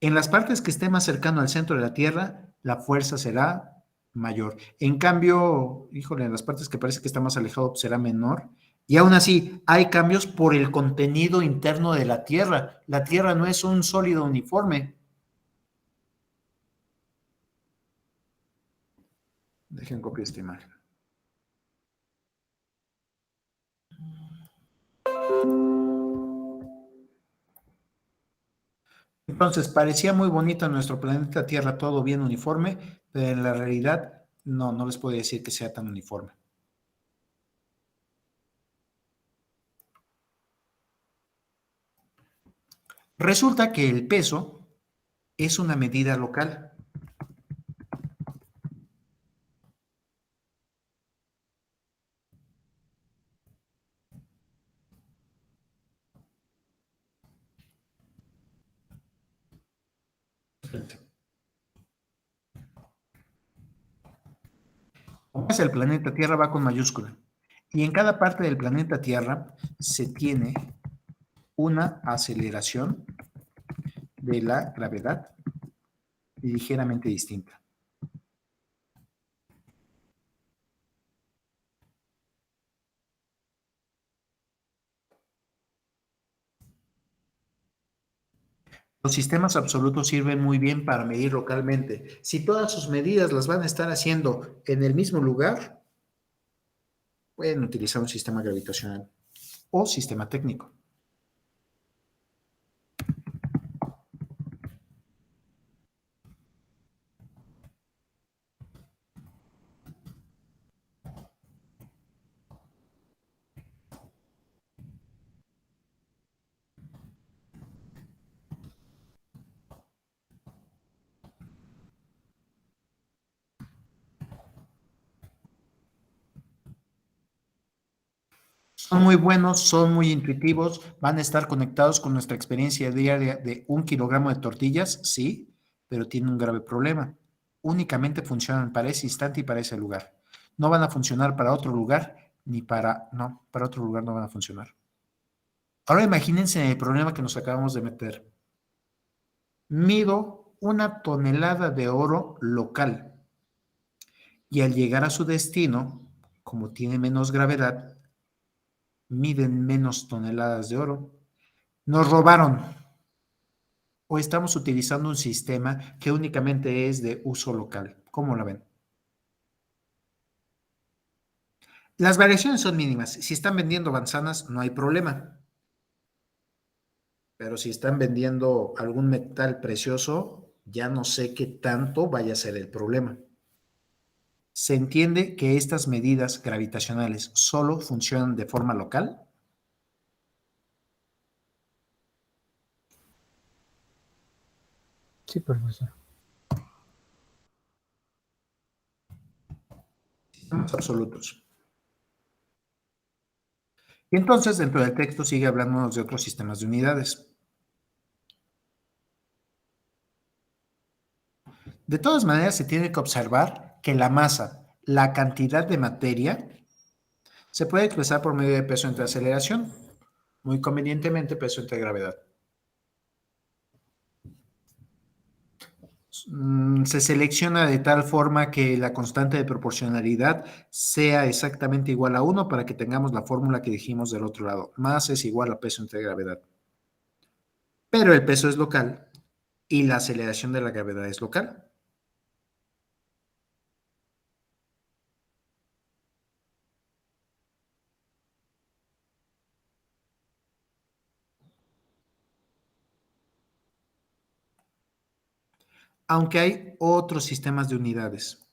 En las partes que esté más cercano al centro de la Tierra, la fuerza será mayor. En cambio, híjole, en las partes que parece que está más alejado, pues será menor. Y aún así, hay cambios por el contenido interno de la Tierra. La Tierra no es un sólido uniforme. Dejen copiar esta imagen. Entonces, parecía muy bonito nuestro planeta Tierra, todo bien uniforme, pero en la realidad no les puedo decir que sea tan uniforme. Resulta que el peso es una medida local. Como es el planeta Tierra, va con mayúscula. Y en cada parte del planeta Tierra se tiene una aceleración de la gravedad ligeramente distinta. Los sistemas absolutos sirven muy bien para medir localmente. Si todas sus medidas las van a estar haciendo en el mismo lugar, pueden utilizar un sistema gravitacional o sistema técnico. Son muy buenos, son muy intuitivos, van a estar conectados con nuestra experiencia diaria de 1 kilogramo de tortillas, sí, pero tienen un grave problema. Únicamente funcionan para ese instante y para ese lugar. No van a funcionar para otro lugar, para otro lugar no van a funcionar. Ahora imagínense el problema que nos acabamos de meter. Mido 1 tonelada de oro local y al llegar a su destino, como tiene menos gravedad, miden menos toneladas de oro. Nos robaron o estamos utilizando un sistema que únicamente es de uso local. ¿Cómo la ven? Las variaciones son mínimas. Si están vendiendo manzanas, no hay problema. Pero si están vendiendo algún metal precioso, ya no sé qué tanto vaya a ser el problema. ¿Se entiende que estas medidas gravitacionales solo funcionan de forma local? Sí, profesor. Sistemas absolutos. Y entonces, dentro del texto sigue hablándonos de otros sistemas de unidades. De todas maneras, se tiene que observar que la masa, la cantidad de materia, se puede expresar por medio de peso entre aceleración, muy convenientemente peso entre gravedad. Se selecciona de tal forma que la constante de proporcionalidad sea exactamente igual a 1 para que tengamos la fórmula que dijimos del otro lado. Masa es igual a peso entre gravedad. Pero el peso es local y la aceleración de la gravedad es local. Aunque hay otros sistemas de unidades.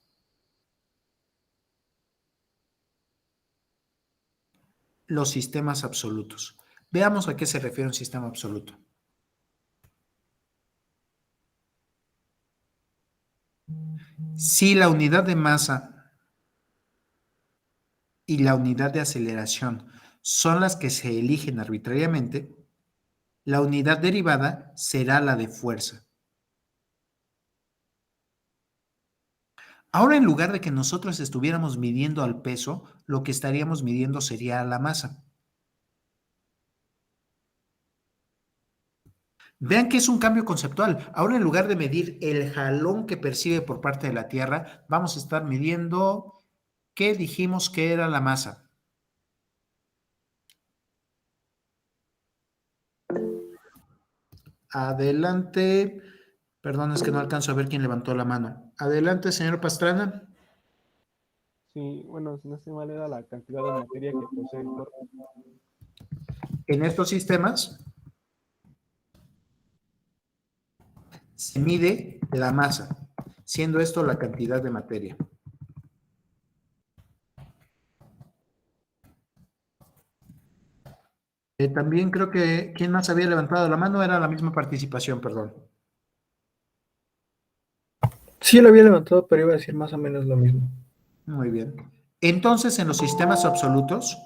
Los sistemas absolutos. Veamos a qué se refiere un sistema absoluto. Si la unidad de masa y la unidad de aceleración son las que se eligen arbitrariamente, la unidad derivada será la de fuerza. Ahora, en lugar de que nosotros estuviéramos midiendo al peso, lo que estaríamos midiendo sería a la masa. Vean que es un cambio conceptual. Ahora, en lugar de medir el jalón que percibe por parte de la Tierra, vamos a estar midiendo qué dijimos que era la masa. Adelante. Perdón, es que no alcanzo a ver quién levantó la mano. Adelante, señor Pastrana. Sí, bueno, si no estoy mal, era la cantidad de materia que posee el cuerpo. En estos sistemas se mide la masa, siendo esto la cantidad de materia. También creo que quien más había levantado la mano era la misma participación, perdón. Sí, lo había levantado, pero iba a decir más o menos lo mismo. Muy bien. Entonces, en los sistemas absolutos,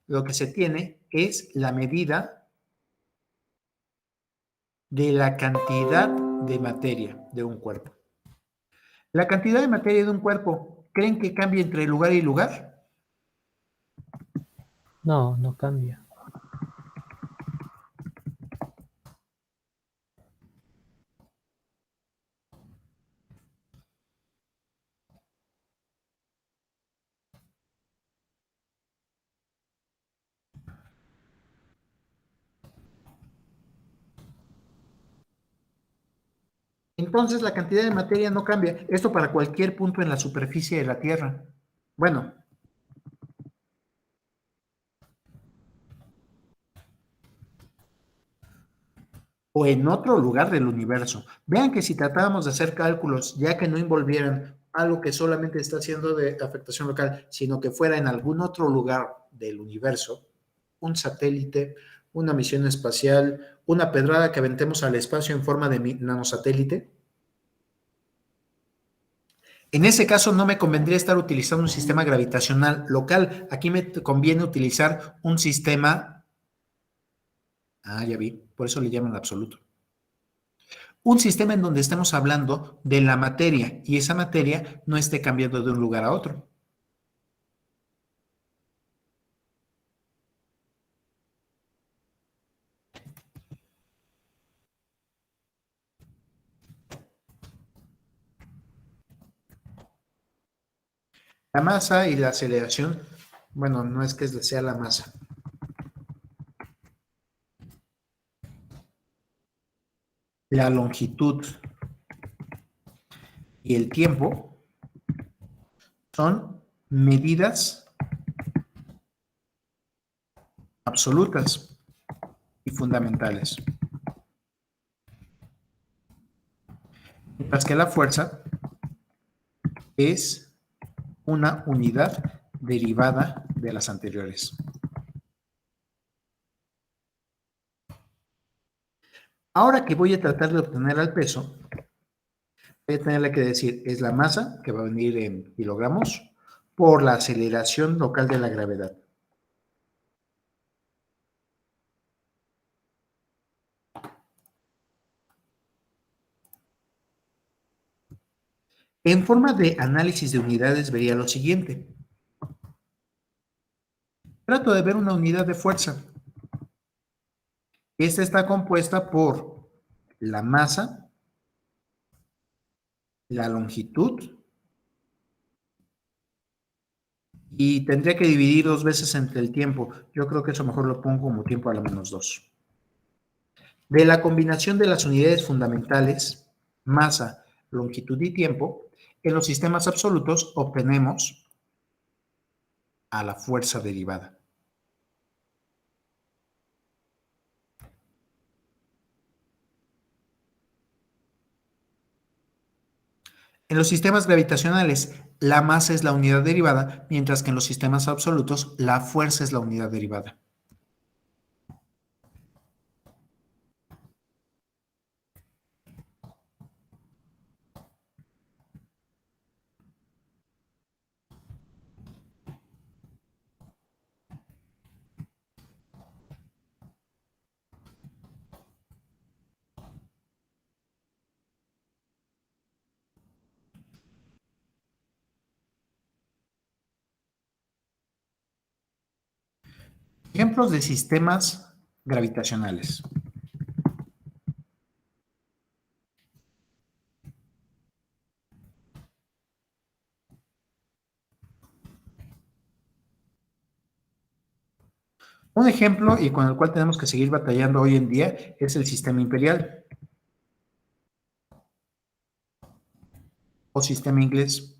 lo que se tiene es la medida de la cantidad de materia de un cuerpo. La cantidad de materia de un cuerpo, ¿creen que cambia entre lugar y lugar? No, no cambia. Entonces, la cantidad de materia no cambia. Esto para cualquier punto en la superficie de la Tierra. Bueno, o en otro lugar del universo. Vean que si tratábamos de hacer cálculos, ya que no envolvieran algo que solamente está haciendo de afectación local, sino que fuera en algún otro lugar del universo, un satélite, una misión espacial, una pedrada que aventemos al espacio en forma de nanosatélite, en ese caso no me convendría estar utilizando un sistema gravitacional local. Aquí me conviene utilizar un sistema, ya vi, por eso le llaman absoluto. Un sistema en donde estemos hablando de la materia y esa materia no esté cambiando de un lugar a otro. La masa y la aceleración, bueno, no es que sea la masa. La longitud y el tiempo son medidas absolutas y fundamentales. Mientras que la fuerza es una unidad derivada de las anteriores. Ahora que voy a tratar de obtener al peso, voy a tenerle que decir, es la masa, que va a venir en kilogramos, por la aceleración local de la gravedad. En forma de análisis de unidades vería lo siguiente. Trato de ver una unidad de fuerza. Esta está compuesta por la masa, la longitud, y tendría que dividir 2 veces entre el tiempo. Yo creo que eso mejor lo pongo como tiempo a la -2. De la combinación de las unidades fundamentales, masa, longitud y tiempo, en los sistemas absolutos obtenemos a la fuerza derivada. En los sistemas gravitacionales, la masa es la unidad derivada, mientras que en los sistemas absolutos, la fuerza es la unidad derivada. Ejemplos de sistemas gravitacionales. Un ejemplo, y con el cual tenemos que seguir batallando hoy en día, es el sistema imperial o sistema inglés.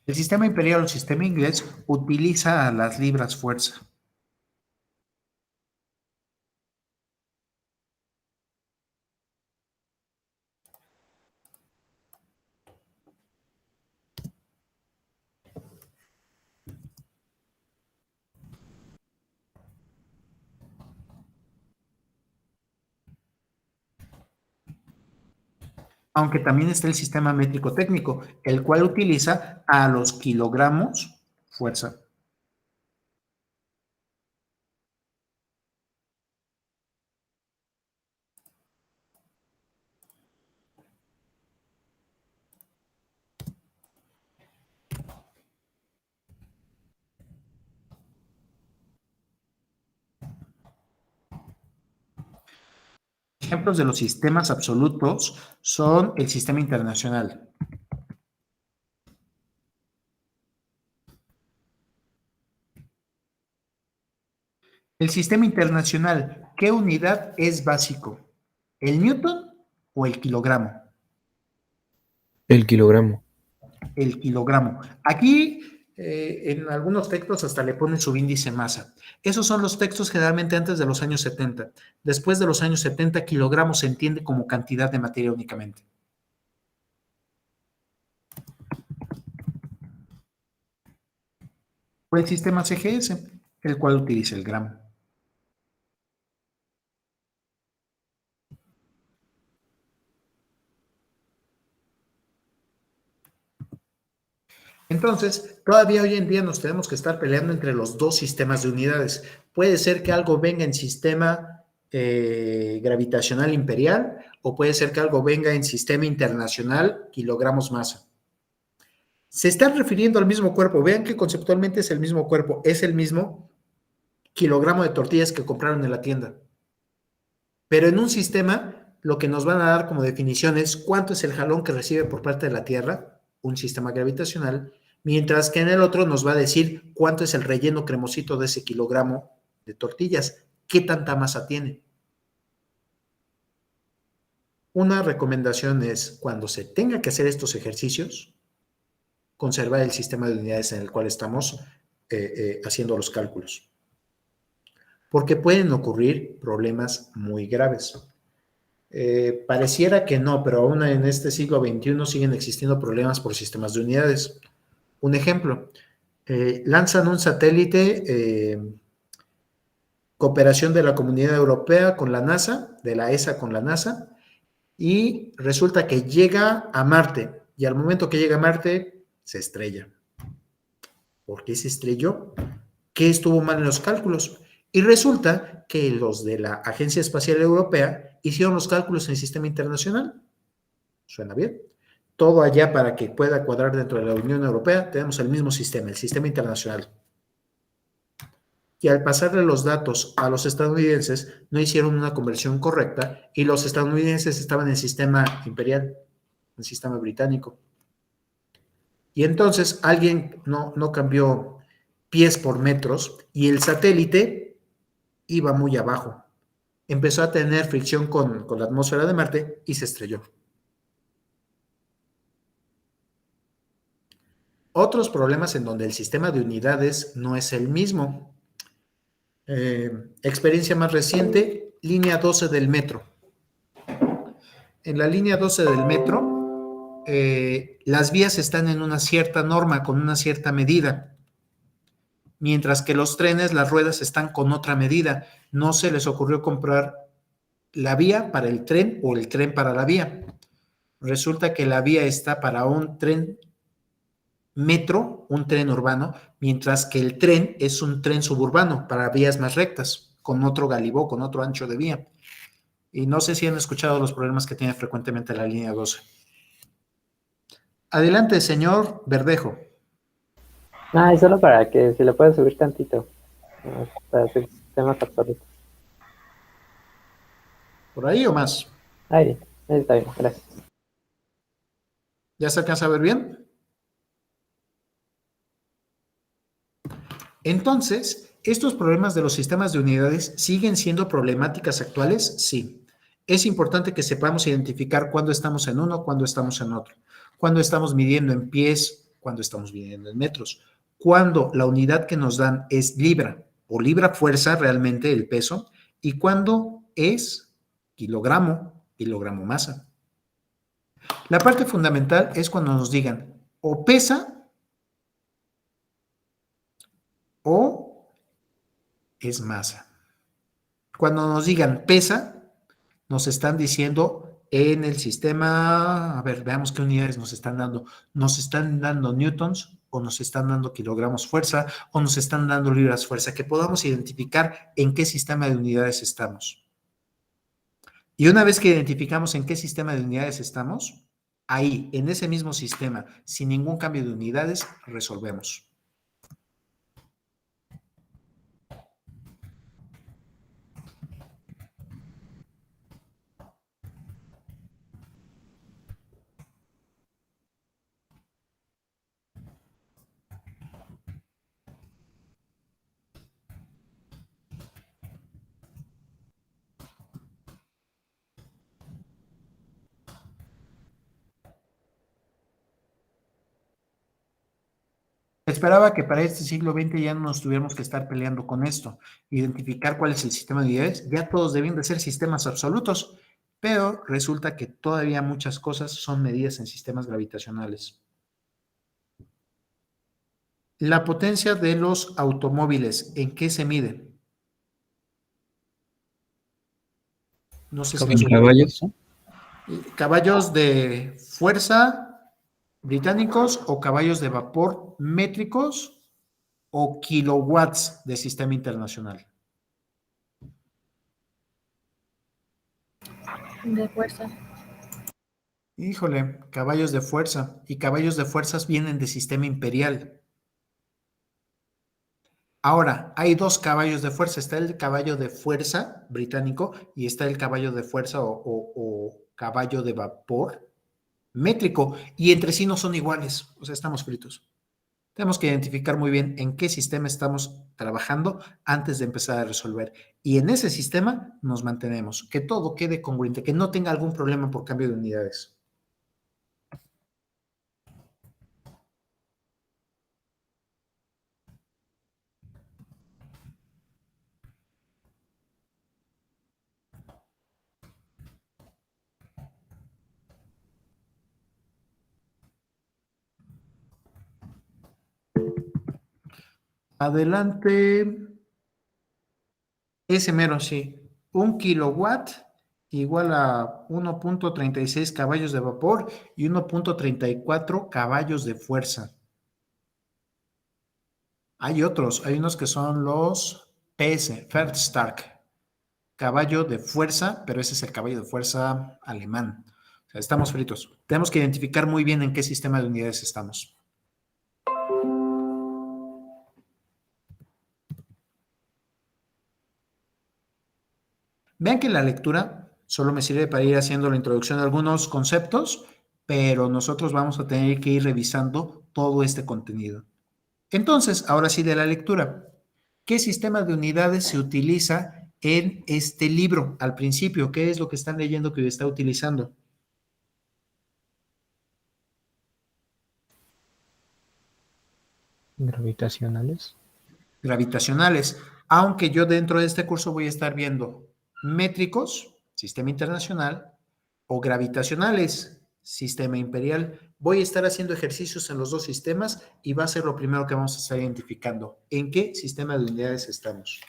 El sistema imperial o sistema inglés utiliza a las libras fuerza. Aunque también está el sistema métrico técnico, el cual utiliza a los kilogramos fuerza. Ejemplos de los sistemas absolutos son el sistema internacional. El sistema internacional, ¿qué unidad es básico? ¿El newton o el kilogramo? El kilogramo. El kilogramo. Aquí, en algunos textos hasta le ponen su índice masa. Esos son los textos generalmente antes de los años 70. Después de los años 70, kilogramo se entiende como cantidad de materia únicamente. O el sistema CGS, el cual utiliza el gramo. Entonces, todavía hoy en día nos tenemos que estar peleando entre los dos sistemas de unidades. Puede ser que algo venga en sistema gravitacional imperial o puede ser que algo venga en sistema internacional kilogramos masa. Se están refiriendo al mismo cuerpo. Vean que conceptualmente es el mismo cuerpo. Es el mismo kilogramo de tortillas que compraron en la tienda. Pero en un sistema, lo que nos van a dar como definición es cuánto es el jalón que recibe por parte de la Tierra, un sistema gravitacional, mientras que en el otro nos va a decir cuánto es el relleno cremosito de ese kilogramo de tortillas, qué tanta masa tiene. Una recomendación es, cuando se tenga que hacer estos ejercicios, conservar el sistema de unidades en el cual estamos haciendo los cálculos. Porque pueden ocurrir problemas muy graves. Pareciera que no, pero aún en este siglo XXI siguen existiendo problemas por sistemas de unidades. Un ejemplo, lanzan un satélite, cooperación de la Comunidad Europea con la NASA, de la ESA con la NASA, y resulta que llega a Marte, y al momento que llega a Marte, se estrella. ¿Por qué se estrelló? ¿Qué estuvo mal en los cálculos? Y resulta que los de la Agencia Espacial Europea hicieron los cálculos en el sistema internacional. ¿Suena bien? Todo allá para que pueda cuadrar dentro de la Unión Europea, tenemos el mismo sistema, el sistema internacional. Y al pasarle los datos a los estadounidenses, no hicieron una conversión correcta y los estadounidenses estaban en el sistema imperial, en el sistema británico. Y entonces alguien no cambió pies por metros y el satélite iba muy abajo. Empezó a tener fricción con la atmósfera de Marte y se estrelló. Otros problemas en donde el sistema de unidades no es el mismo. Experiencia más reciente, línea 12 del metro. En la línea 12 del metro, las vías están en una cierta norma, con una cierta medida, mientras que los trenes, las ruedas están con otra medida. No se les ocurrió comprar la vía para el tren o el tren para la vía. Resulta que la vía está para un tren metro, un tren urbano, mientras que el tren es un tren suburbano para vías más rectas, con otro galibó, con otro ancho de vía. Y no sé si han escuchado los problemas que tiene frecuentemente la línea 12. Adelante, señor Verdejo. Ah, es solo para que se le pueda subir tantito. Para hacer sistemas absolutos. ¿Por ahí o más? Ahí está bien, gracias. ¿Ya se alcanza a ver bien? Entonces, ¿estos problemas de los sistemas de unidades siguen siendo problemáticas actuales? Sí. Es importante que sepamos identificar cuándo estamos en uno, cuándo estamos en otro. Cuándo estamos midiendo en pies, cuándo estamos midiendo en metros. Cuándo la unidad que nos dan es libra o libra fuerza realmente el peso y cuándo es kilogramo, kilogramo masa. La parte fundamental es cuando nos digan o pesa o es masa. Cuando nos digan pesa, nos están diciendo en el sistema, a ver, veamos qué unidades nos están dando. Nos están dando newtons o nos están dando kilogramos fuerza o nos están dando libras fuerza, que podamos identificar en qué sistema de unidades estamos. Y una vez que identificamos en qué sistema de unidades estamos, ahí, en ese mismo sistema, sin ningún cambio de unidades, resolvemos. Esperaba que para este siglo XX ya no nos tuviéramos que estar peleando con esto, identificar cuál es el sistema de unidades. Ya todos deben de ser sistemas absolutos, pero resulta que todavía muchas cosas son medidas en sistemas gravitacionales. La potencia de los automóviles, ¿en qué se mide? No sé si ¿En caballos? caballos de fuerza británicos o caballos de vapor métricos o kilowatts de sistema internacional. De fuerza. Híjole, caballos de fuerza. Y caballos de fuerzas vienen de sistema imperial. Ahora, hay dos caballos de fuerza. Está el caballo de fuerza británico y está el caballo de fuerza o caballo de vapor métrico. Y entre sí no son iguales. O sea, estamos fritos. Tenemos que identificar muy bien en qué sistema estamos trabajando antes de empezar a resolver. Y en ese sistema nos mantenemos. Que todo quede congruente, que no tenga algún problema por cambio de unidades. Adelante. Ese mero, sí. 1 kilowatt igual a 1.36 caballos de vapor y 1.34 caballos de fuerza. Hay otros, hay unos que son los PS, Stark, caballo de fuerza, pero ese es el caballo de fuerza alemán. O sea, estamos fritos. Tenemos que identificar muy bien en qué sistema de unidades estamos. Vean que la lectura solo me sirve para ir haciendo la introducción de algunos conceptos, pero nosotros vamos a tener que ir revisando todo este contenido. Entonces, ahora sí de la lectura. ¿Qué sistema de unidades se utiliza en este libro al principio? ¿Qué es lo que están leyendo que está utilizando? Gravitacionales. Gravitacionales. Aunque yo dentro de este curso voy a estar viendo métricos, sistema internacional, o gravitacionales, sistema imperial. Voy a estar haciendo ejercicios en los dos sistemas y va a ser lo primero que vamos a estar identificando. ¿En qué sistema de unidades estamos?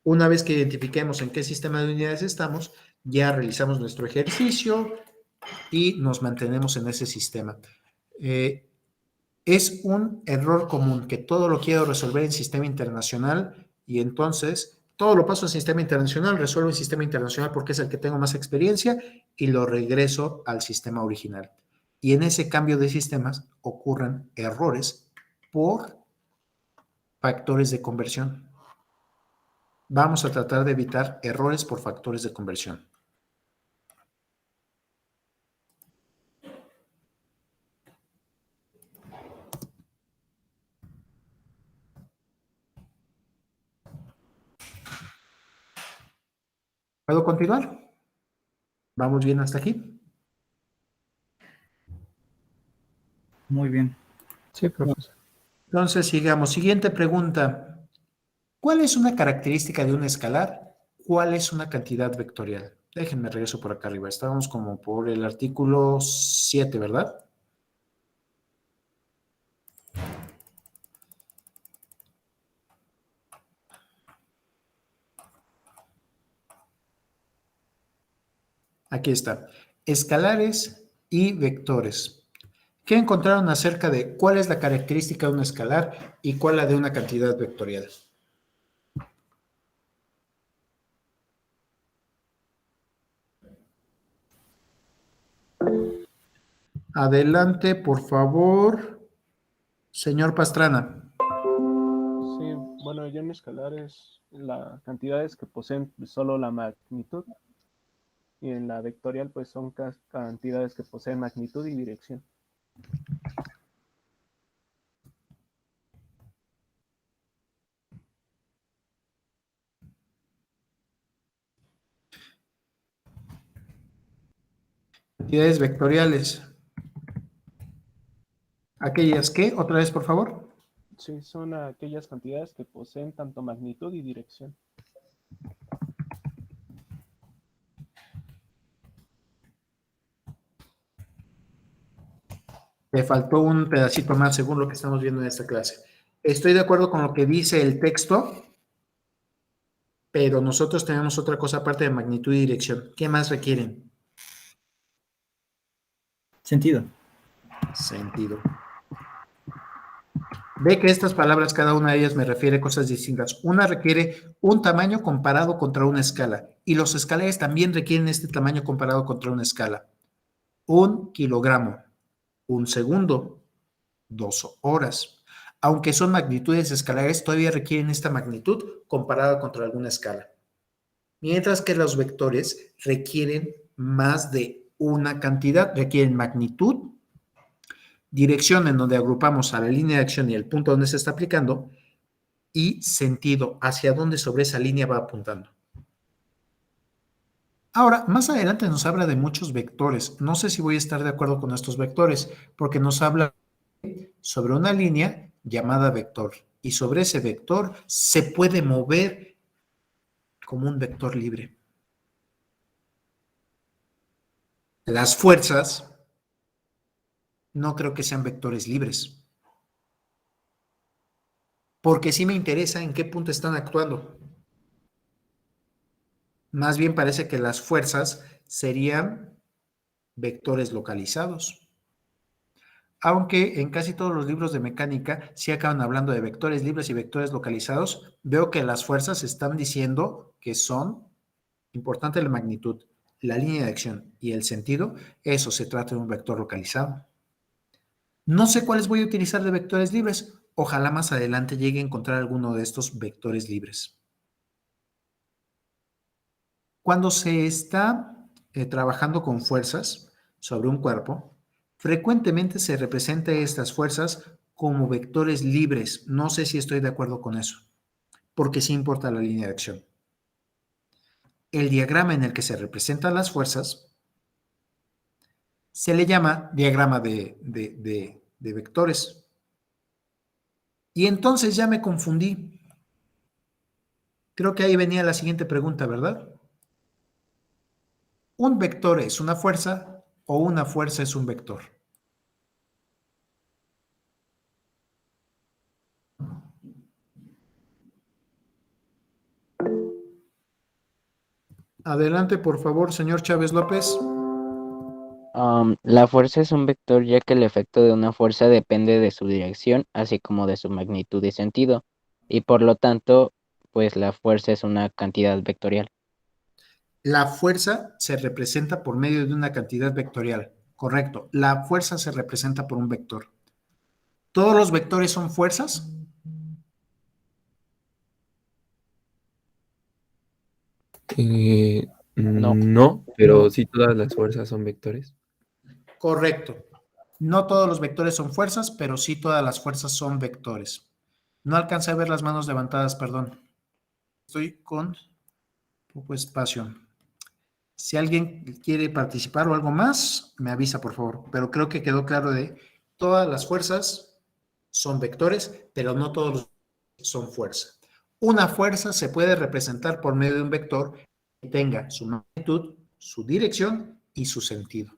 Una vez que identifiquemos en qué sistema de unidades estamos, ya realizamos nuestro ejercicio y nos mantenemos en ese sistema. Es un error común que todo lo quiero resolver en sistema internacional y entonces todo lo paso en sistema internacional, resuelvo en sistema internacional porque es el que tengo más experiencia y lo regreso al sistema original. y en ese cambio de sistemas ocurren errores por factores de conversión. Vamos a tratar de evitar errores por factores de conversión. ¿Puedo continuar? ¿Vamos bien hasta aquí? Muy bien. Sí, profesor. Entonces, sigamos. Siguiente pregunta. ¿Cuál es una característica de un escalar? ¿Cuál es una cantidad vectorial? Déjenme regreso por acá arriba. Estábamos como por el artículo 7, ¿verdad? Aquí está. Escalares y vectores. ¿Qué encontraron acerca de cuál es la característica de un escalar y cuál la de una cantidad vectorial? Adelante, por favor, señor Pastrana. Sí, bueno, ya en escalares, la cantidades que poseen solo la magnitud, y en la vectorial, pues son cantidades que poseen magnitud y dirección. Cantidades vectoriales. ¿Aquellas qué? Otra vez, por favor. Sí, son aquellas cantidades que poseen tanto magnitud y dirección. Me faltó un pedacito más según lo que estamos viendo en esta clase. Estoy de acuerdo con lo que dice el texto, pero nosotros tenemos otra cosa aparte de magnitud y dirección. ¿Qué más requieren? Sentido. Sentido. Ve que estas palabras, cada una de ellas me refiere a cosas distintas. Una requiere un tamaño comparado contra una escala, y los escalares también requieren este tamaño comparado contra una escala. 1 kilogramo, 1 segundo, 2 horas. Aunque son magnitudes escalares, todavía requieren esta magnitud comparada contra alguna escala. Mientras que los vectores requieren más de una cantidad, requieren magnitud, dirección en donde agrupamos a la línea de acción y el punto donde se está aplicando, y sentido, hacia dónde sobre esa línea va apuntando. Ahora, más adelante nos habla de muchos vectores. No sé si voy a estar de acuerdo con estos vectores, porque nos habla sobre una línea llamada vector, y sobre ese vector se puede mover como un vector libre. Las fuerzas no creo que sean vectores libres, porque sí me interesa en qué punto están actuando. Más bien parece que las fuerzas serían vectores localizados. Aunque en casi todos los libros de mecánica sí acaban hablando de vectores libres y vectores localizados, veo que las fuerzas están diciendo que son, importante la magnitud, la línea de acción y el sentido, eso se trata de un vector localizado. No sé cuáles voy a utilizar de vectores libres. Ojalá más adelante llegue a encontrar alguno de estos vectores libres. Cuando se está trabajando con fuerzas sobre un cuerpo, frecuentemente se representa estas fuerzas como vectores libres. No sé si estoy de acuerdo con eso, porque sí importa la línea de acción. El diagrama en el que se representan las fuerzas se le llama diagrama de vectores. Y entonces ya me confundí. Creo que ahí venía la siguiente pregunta, ¿verdad? ¿Un vector es una fuerza o una fuerza es un vector? Adelante, por favor, señor Chávez López. La fuerza es un vector ya que el efecto de una fuerza depende de su dirección, así como de su magnitud y sentido, y por lo tanto, pues la fuerza es una cantidad vectorial. La fuerza se representa por medio de una cantidad vectorial, Correcto. La fuerza se representa por un vector. ¿Todos los vectores son fuerzas? No, pero sí todas las fuerzas son vectores. Correcto. No todos los vectores son fuerzas, pero sí todas las fuerzas son vectores. No alcancé a ver las manos levantadas, perdón. Estoy con poco espacio. Si alguien quiere participar o algo más, me avisa, por favor. Pero creo que quedó claro de todas las fuerzas son vectores, pero no todos son fuerza. Una fuerza se puede representar por medio de un vector que tenga su magnitud, su dirección y su sentido.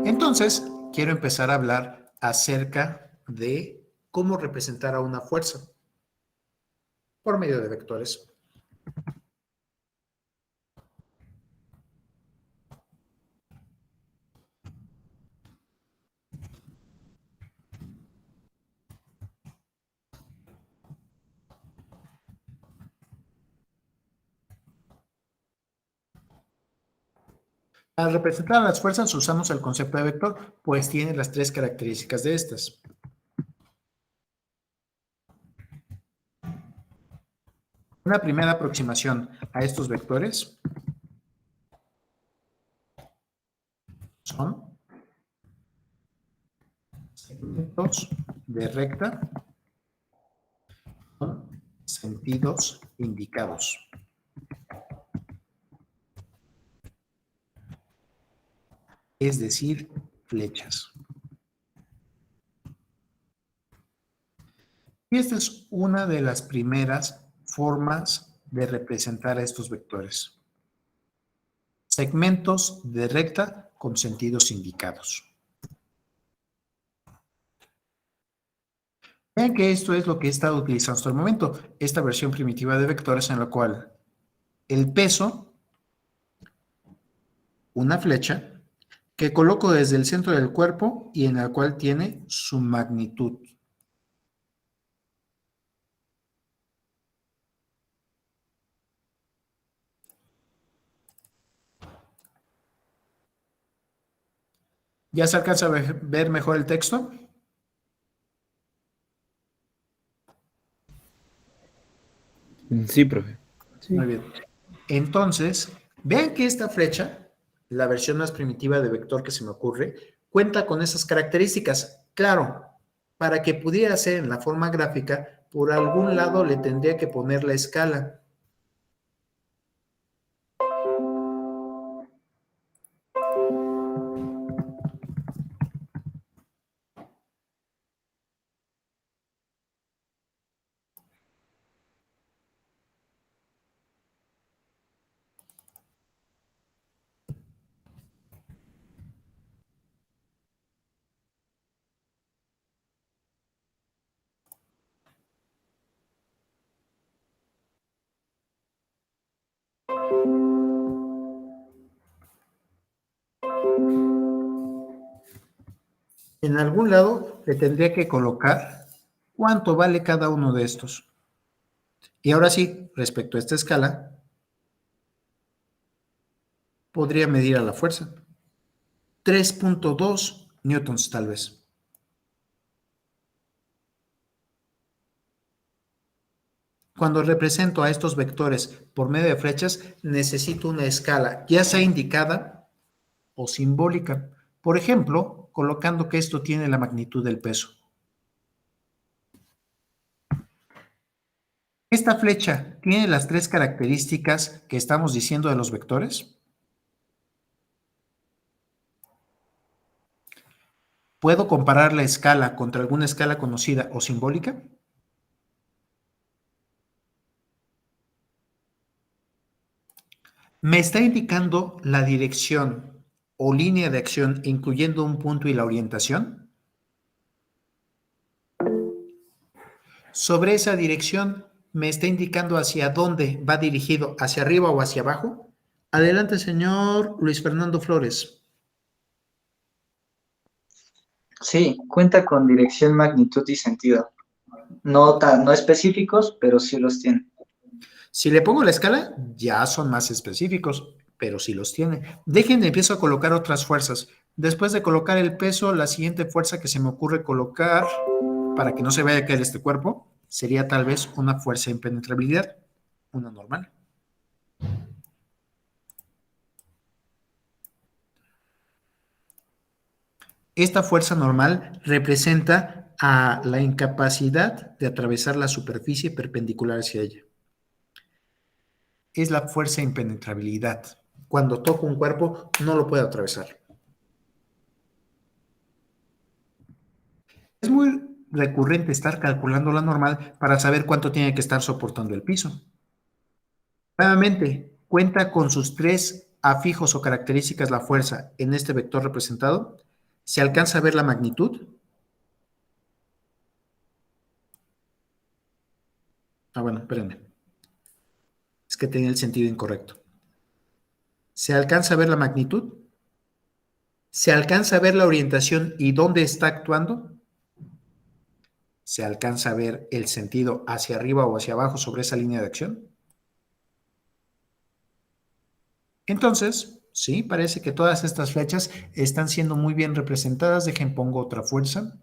Entonces, quiero empezar a hablar acerca de cómo representar a una fuerza por medio de vectores. Para representar a las fuerzas usamos el concepto de vector, pues tiene las tres características de estas. Una primera aproximación a estos vectores son segmentos de recta con sentidos indicados. Es decir, flechas. Y esta es una de las primeras formas de representar a estos vectores. Segmentos de recta con sentidos indicados. Vean que esto es lo que he estado utilizando hasta el momento, esta versión primitiva de vectores en la cual el peso, una flecha, que coloco desde el centro del cuerpo y en la cual tiene su magnitud. ¿Ya se alcanza a ver mejor el texto? Sí, profe. Sí. Muy bien. Entonces, vean que esta flecha, la versión más primitiva de vector que se me ocurre, cuenta con esas características. Claro, para que pudiera ser en la forma gráfica, por algún lado le tendría que poner la escala. En algún lado le tendría que colocar cuánto vale cada uno de estos. Y ahora sí, respecto a esta escala, podría medir a la fuerza. 3.2 newtons tal vez. Cuando represento a estos vectores por medio de flechas, necesito una escala, ya sea indicada o simbólica. Por ejemplo, colocando que esto tiene la magnitud del peso. ¿Esta flecha tiene las tres características que estamos diciendo de los vectores? ¿Puedo comparar la escala contra alguna escala conocida o simbólica? ¿Me está indicando la dirección o línea de acción incluyendo un punto y la orientación? Sobre esa dirección, ¿me está indicando hacia dónde va dirigido? ¿Hacia arriba o hacia abajo? Adelante, señor Luis Fernando Flores. Sí, cuenta con dirección, magnitud y sentido. No específicos, pero sí los tiene. Si le pongo la escala, ya son más específicos, pero sí los tiene. Déjenme, empiezo a colocar otras fuerzas. Después de colocar el peso, la siguiente fuerza que se me ocurre colocar para que no se vaya a caer este cuerpo sería tal vez una fuerza de impenetrabilidad, una normal. Esta fuerza normal representa a la incapacidad de atravesar la superficie perpendicular hacia ella. Es la fuerza de impenetrabilidad. Cuando toco un cuerpo, no lo puedo atravesar. Es muy recurrente estar calculando la normal para saber cuánto tiene que estar soportando el piso. Nuevamente, cuenta con sus tres afijos o características la fuerza en este vector representado. ¿Se alcanza a ver la magnitud? Bueno, espérenme. Es que tenía el sentido incorrecto. ¿Se alcanza a ver la magnitud? ¿Se alcanza a ver la orientación y dónde está actuando? ¿Se alcanza a ver el sentido hacia arriba o hacia abajo sobre esa línea de acción? Entonces, sí, parece que todas estas flechas están siendo muy bien representadas. Dejen, pongo otra fuerza.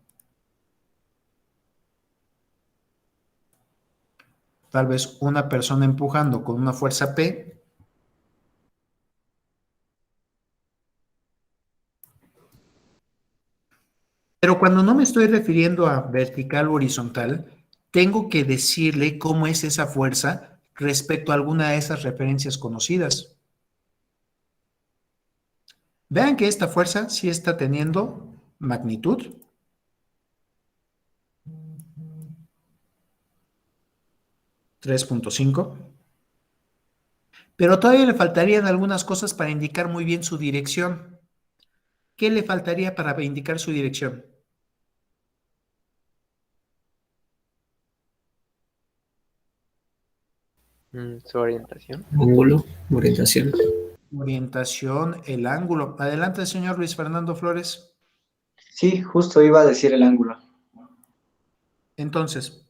Tal vez una persona empujando con una fuerza P. Pero cuando no me estoy refiriendo a vertical o horizontal, tengo que decirle cómo es esa fuerza respecto a alguna de esas referencias conocidas. Vean que esta fuerza sí está teniendo magnitud. (3.5). Pero todavía le faltarían algunas cosas para indicar muy bien su dirección. ¿Qué le faltaría para indicar su dirección? Su orientación. Ángulo, orientación. Orientación, el ángulo. Adelante, señor Luis Fernando Flores. Sí, justo iba a decir el ángulo. Entonces,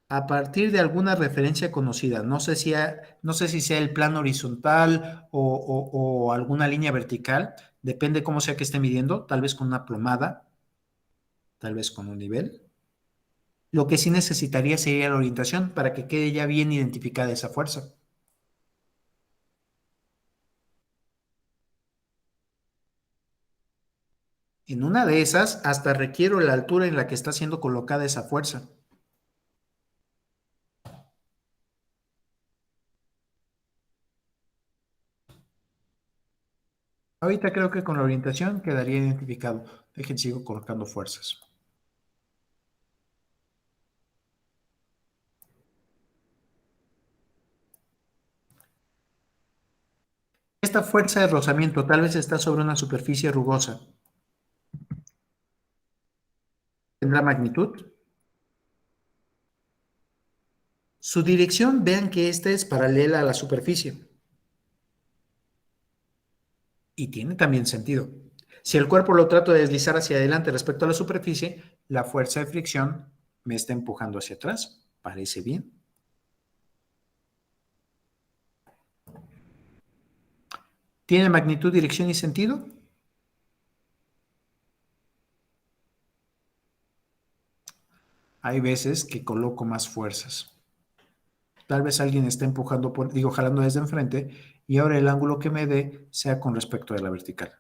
a partir de alguna referencia conocida, no sé si sea el plano horizontal o alguna línea vertical, depende cómo sea que esté midiendo, tal vez con una plomada, tal vez con un nivel. Lo que sí necesitaría sería la orientación para que quede ya bien identificada esa fuerza. En una de esas, hasta requiero la altura en la que está siendo colocada esa fuerza. Ahorita creo que con la orientación quedaría identificado. Dejen, sigo colocando fuerzas. Esta fuerza de rozamiento tal vez está sobre una superficie rugosa. ¿Tendrá magnitud? Su dirección, vean que esta es paralela a la superficie. Y tiene también sentido. Si el cuerpo lo trato de deslizar hacia adelante respecto a la superficie, la fuerza de fricción me está empujando hacia atrás. Parece bien. ¿Tiene magnitud, dirección y sentido? Hay veces que coloco más fuerzas. Tal vez alguien está empujando, jalando desde enfrente, y ahora el ángulo que me dé sea con respecto a la vertical.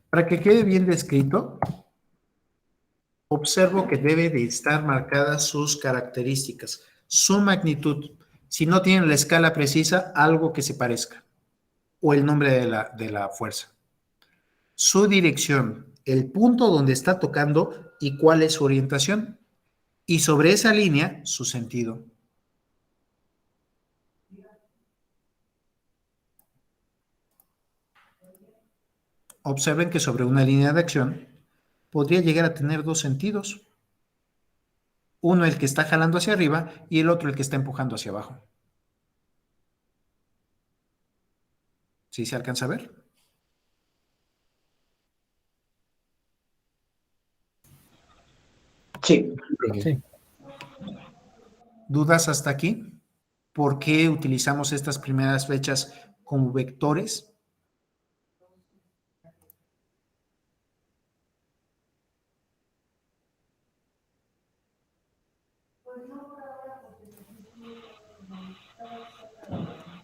Para que quede bien descrito, observo que debe de estar marcadas sus características, su magnitud. Si no tienen la escala precisa, algo que se parezca, o el nombre de la fuerza. Su dirección, el punto donde está tocando y cuál es su orientación. Y sobre esa línea, su sentido. observen que sobre una línea de acción podría llegar a tener dos sentidos. Uno el que está jalando hacia arriba y el otro el que está empujando hacia abajo. ¿Sí se alcanza a ver? Sí. Sí. ¿Dudas hasta aquí? ¿Por qué utilizamos estas primeras fechas como vectores?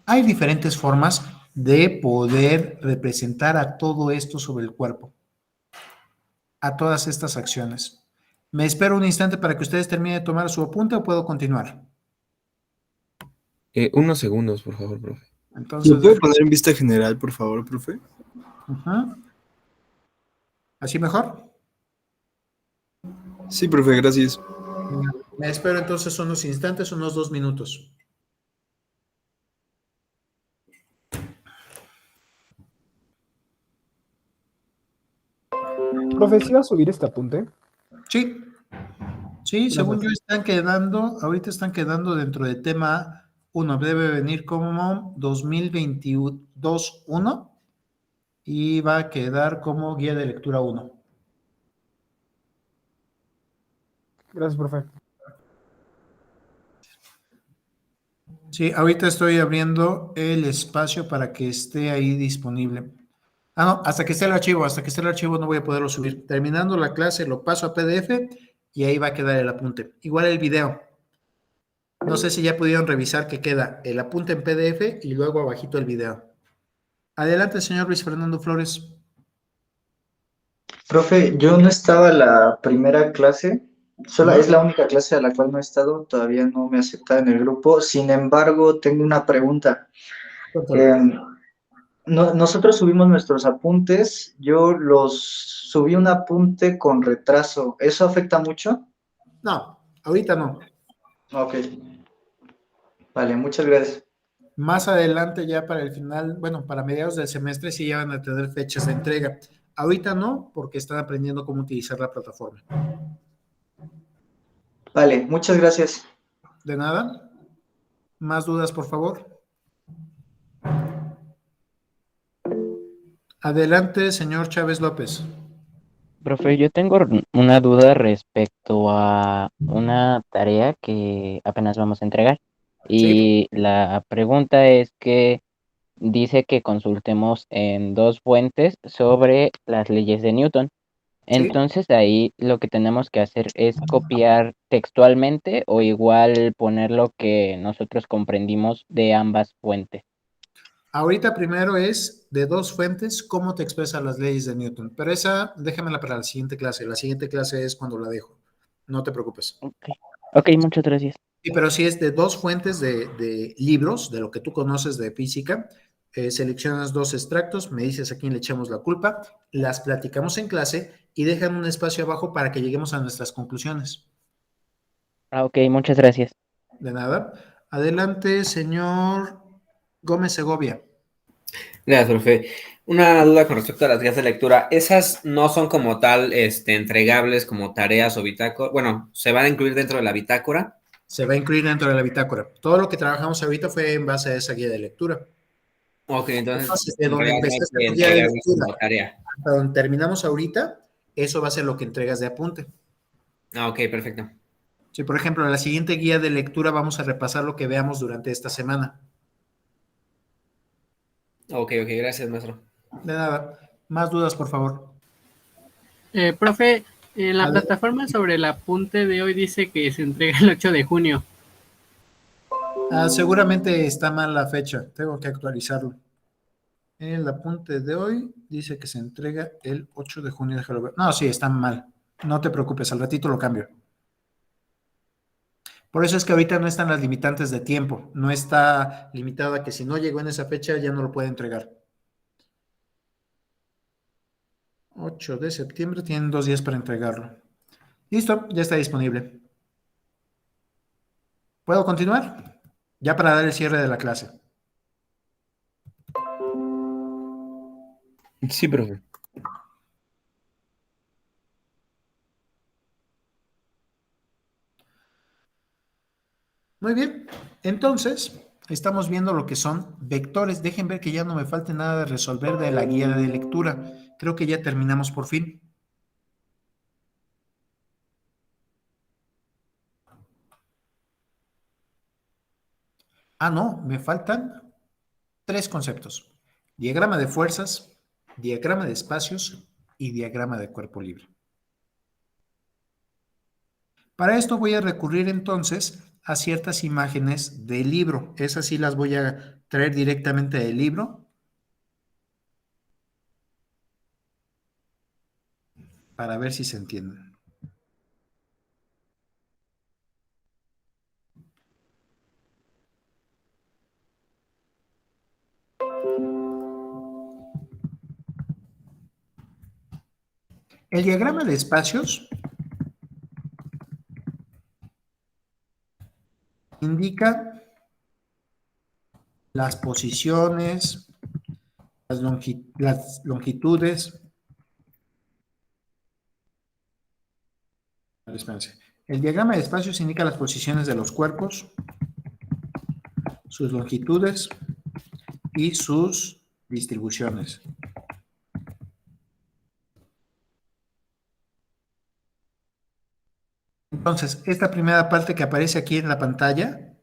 Hay diferentes formas de poder representar a todo esto sobre el cuerpo, a todas estas acciones. Me espero un instante para que ustedes terminen de tomar su apunte o puedo continuar. Unos segundos, por favor, profe. Entonces, ¿Lo puede poner en vista general, por favor, profe? ¿Así mejor? Sí, profe, gracias. Me espero entonces unos instantes, unos 2 minutos. Profe, ¿sí va a subir este apunte? Sí. Sí, según yo están quedando, ahorita están quedando dentro de tema 1, debe venir como 2022-1 y va a quedar como guía de lectura 1. Gracias, profe. Sí, ahorita estoy abriendo el espacio para que esté ahí disponible. Ah, no, hasta que esté el archivo no voy a poderlo subir. Terminando la clase lo paso a PDF y ahí va a quedar el apunte. Igual el video. No sé si ya pudieron revisar que queda el apunte en PDF y luego abajito el video. Adelante, señor Luis Fernando Flores. Profe, yo no estaba la primera clase, es la única clase a la cual no he estado, todavía no me acepta en el grupo. Sin embargo, tengo una pregunta. Nosotros subimos nuestros apuntes, yo subí un apunte con retraso, ¿eso afecta mucho? No, ahorita no. Ok. Vale, muchas gracias. Más adelante, ya para el final, bueno, para mediados del semestre, sí ya van a tener fechas de entrega. Ahorita no, porque están aprendiendo cómo utilizar la plataforma. Vale, muchas gracias. De nada. ¿Más dudas, por favor? Adelante, señor Chávez López. Profe, yo tengo una duda respecto a una tarea que apenas vamos a entregar. Y la pregunta es que dice que consultemos en 2 fuentes sobre las leyes de Newton. Entonces ahí lo que tenemos que hacer es copiar textualmente o igual poner lo que nosotros comprendimos de ambas fuentes. Ahorita primero es de 2 fuentes, cómo te expresan las leyes de Newton. Pero esa, déjamela para la siguiente clase. La siguiente clase es cuando la dejo. No te preocupes. Ok, muchas gracias. Sí, pero si es de 2 fuentes de libros, de lo que tú conoces de física, seleccionas 2 extractos, me dices a quién le echamos la culpa, las platicamos en clase y dejan un espacio abajo para que lleguemos a nuestras conclusiones. Ok, muchas gracias. De nada. Adelante, señor Gómez Segovia. Gracias, profe. Una duda con respecto a las guías de lectura. ¿Esas no son como tal entregables como tareas o bitácora? Bueno, ¿se van a incluir dentro de la bitácora? Se va a incluir dentro de la bitácora. Todo lo que trabajamos ahorita fue en base a esa guía de lectura. Ok, entonces de donde empezaste tu guía de lectura tarea. hasta donde terminamos ahorita, eso va a ser lo que entregas de apunte. Ah, ok, perfecto. Sí, por ejemplo, en la siguiente guía de lectura vamos a repasar lo que veamos durante esta semana. Ok, gracias, maestro. De nada. Más dudas, por favor. Profe, en la plataforma sobre el apunte de hoy dice que se entrega el 8 de junio. Seguramente está mal la fecha. Tengo que actualizarlo. El apunte de hoy dice que se entrega el 8 de junio. Déjalo ver. No, sí, está mal. No te preocupes, al ratito lo cambio. Por eso es que ahorita no están las limitantes de tiempo. No está limitada que si no llegó en esa fecha ya no lo puede entregar. 8 de septiembre, tienen 2 días para entregarlo. Listo, ya está disponible. ¿Puedo continuar? Ya para dar el cierre de la clase. Sí, profe. Muy bien. Entonces, estamos viendo lo que son vectores. Dejen ver que ya no me falte nada de resolver de la guía de lectura. Creo que ya terminamos por fin. Ah, no, me faltan 3 conceptos. Diagrama de fuerzas, diagrama de espacios y diagrama de cuerpo libre. Para esto voy a recurrir entonces a ciertas imágenes del libro. Esas sí las voy a traer directamente del libro para ver si se entienden. El diagrama de espacios indica las posiciones, las longitudes. Espérense. El diagrama de espacios indica las posiciones de los cuerpos, sus longitudes y sus distribuciones. Entonces, esta primera parte que aparece aquí en la pantalla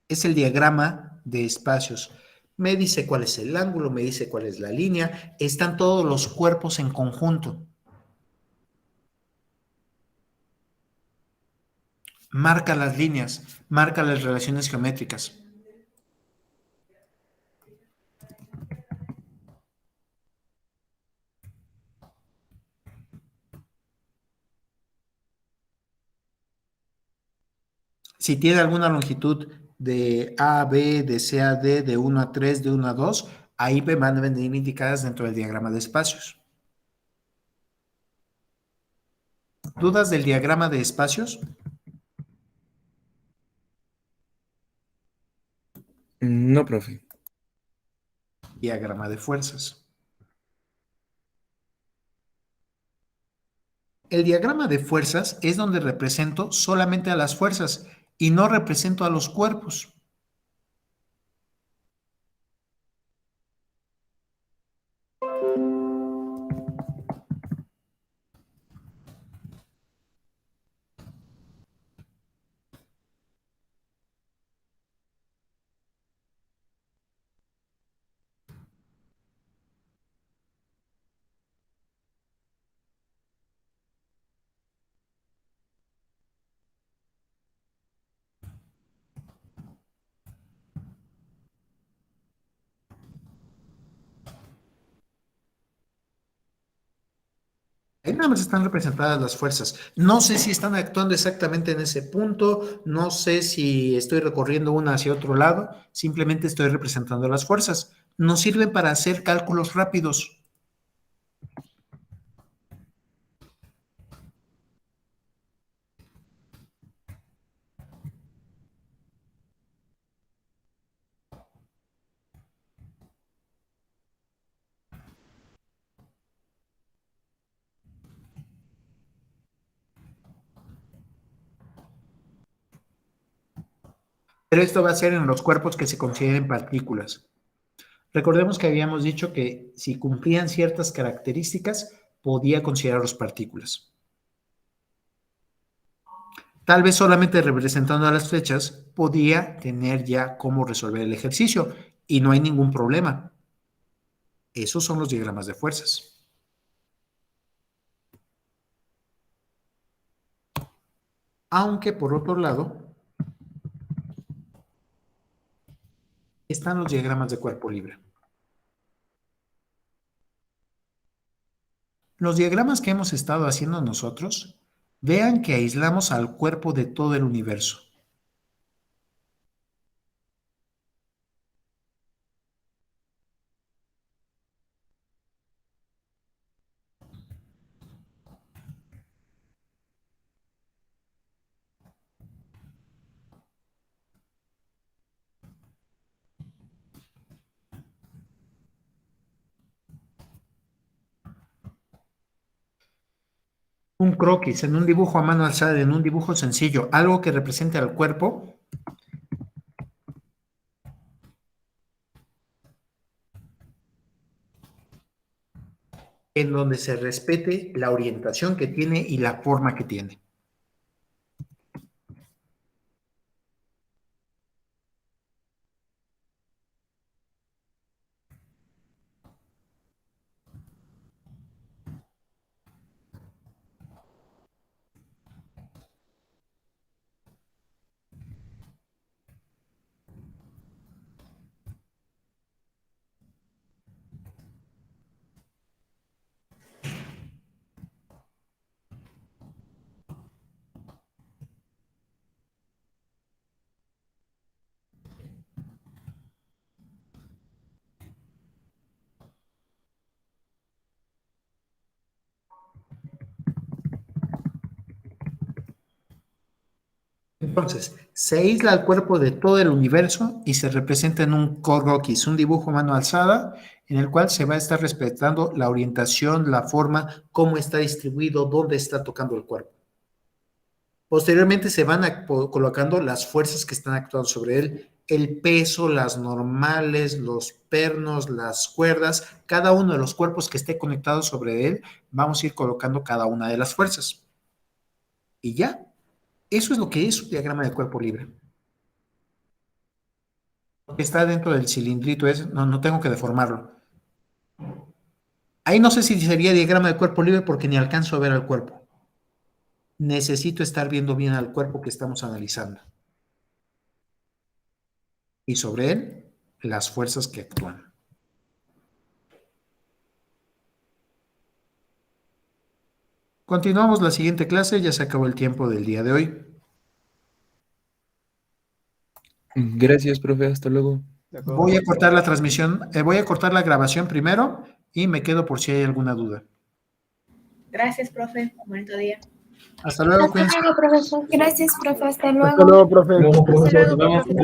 es el diagrama de espacios. Me dice cuál es el ángulo, me dice cuál es la línea, están todos los cuerpos en conjunto. Marca las líneas, marca las relaciones geométricas. Si tiene alguna longitud de A a B, de C a D, de 1 a 3, de 1 a 2, ahí van a venir indicadas dentro del diagrama de espacios. ¿Dudas del diagrama de espacios? No, profe. Diagrama de fuerzas. El diagrama de fuerzas es donde represento solamente a las fuerzas y no represento a los cuerpos. Ahí nada más están representadas las fuerzas. No sé si están actuando exactamente en ese punto, no sé si estoy recorriendo una hacia otro lado, simplemente estoy representando las fuerzas. Nos sirven para hacer cálculos rápidos. Pero esto va a ser en los cuerpos que se consideren partículas. Recordemos que habíamos dicho que si cumplían ciertas características, podía considerarlos partículas. Tal vez solamente representando a las flechas podía tener ya cómo resolver el ejercicio y no hay ningún problema. Esos son los diagramas de fuerzas. Aunque por otro lado están los diagramas de cuerpo libre. Los diagramas que hemos estado haciendo nosotros, vean que aislamos al cuerpo de todo el universo. un croquis, en un dibujo a mano alzada, en un dibujo sencillo, algo que represente al cuerpo, en donde se respete la orientación que tiene y la forma que tiene. Entonces, se aísla el cuerpo de todo el universo y se representa en un croquis, un dibujo a mano alzada, en el cual se va a estar respetando la orientación, la forma, cómo está distribuido, dónde está tocando el cuerpo. Posteriormente se van colocando las fuerzas que están actuando sobre él, el peso, las normales, los pernos, las cuerdas, cada uno de los cuerpos que esté conectado sobre él, vamos a ir colocando cada una de las fuerzas. Y ya. Eso es lo que es un diagrama de cuerpo libre. Está dentro del cilindrito ese, no tengo que deformarlo. Ahí no sé si sería diagrama de cuerpo libre porque ni alcanzo a ver al cuerpo. Necesito estar viendo bien al cuerpo que estamos analizando. Y sobre él, las fuerzas que actúan. Continuamos la siguiente clase, ya se acabó el tiempo del día de hoy. Gracias, profe, hasta luego. Voy a cortar la transmisión, voy a cortar la grabación primero y me quedo por si hay alguna duda. Gracias, profe. Bonito día. Hasta luego, Hasta cuídense. luego, profesor. Gracias, profe. Hasta luego. Hasta luego, profe. Luego, profesor. Hasta luego, profe.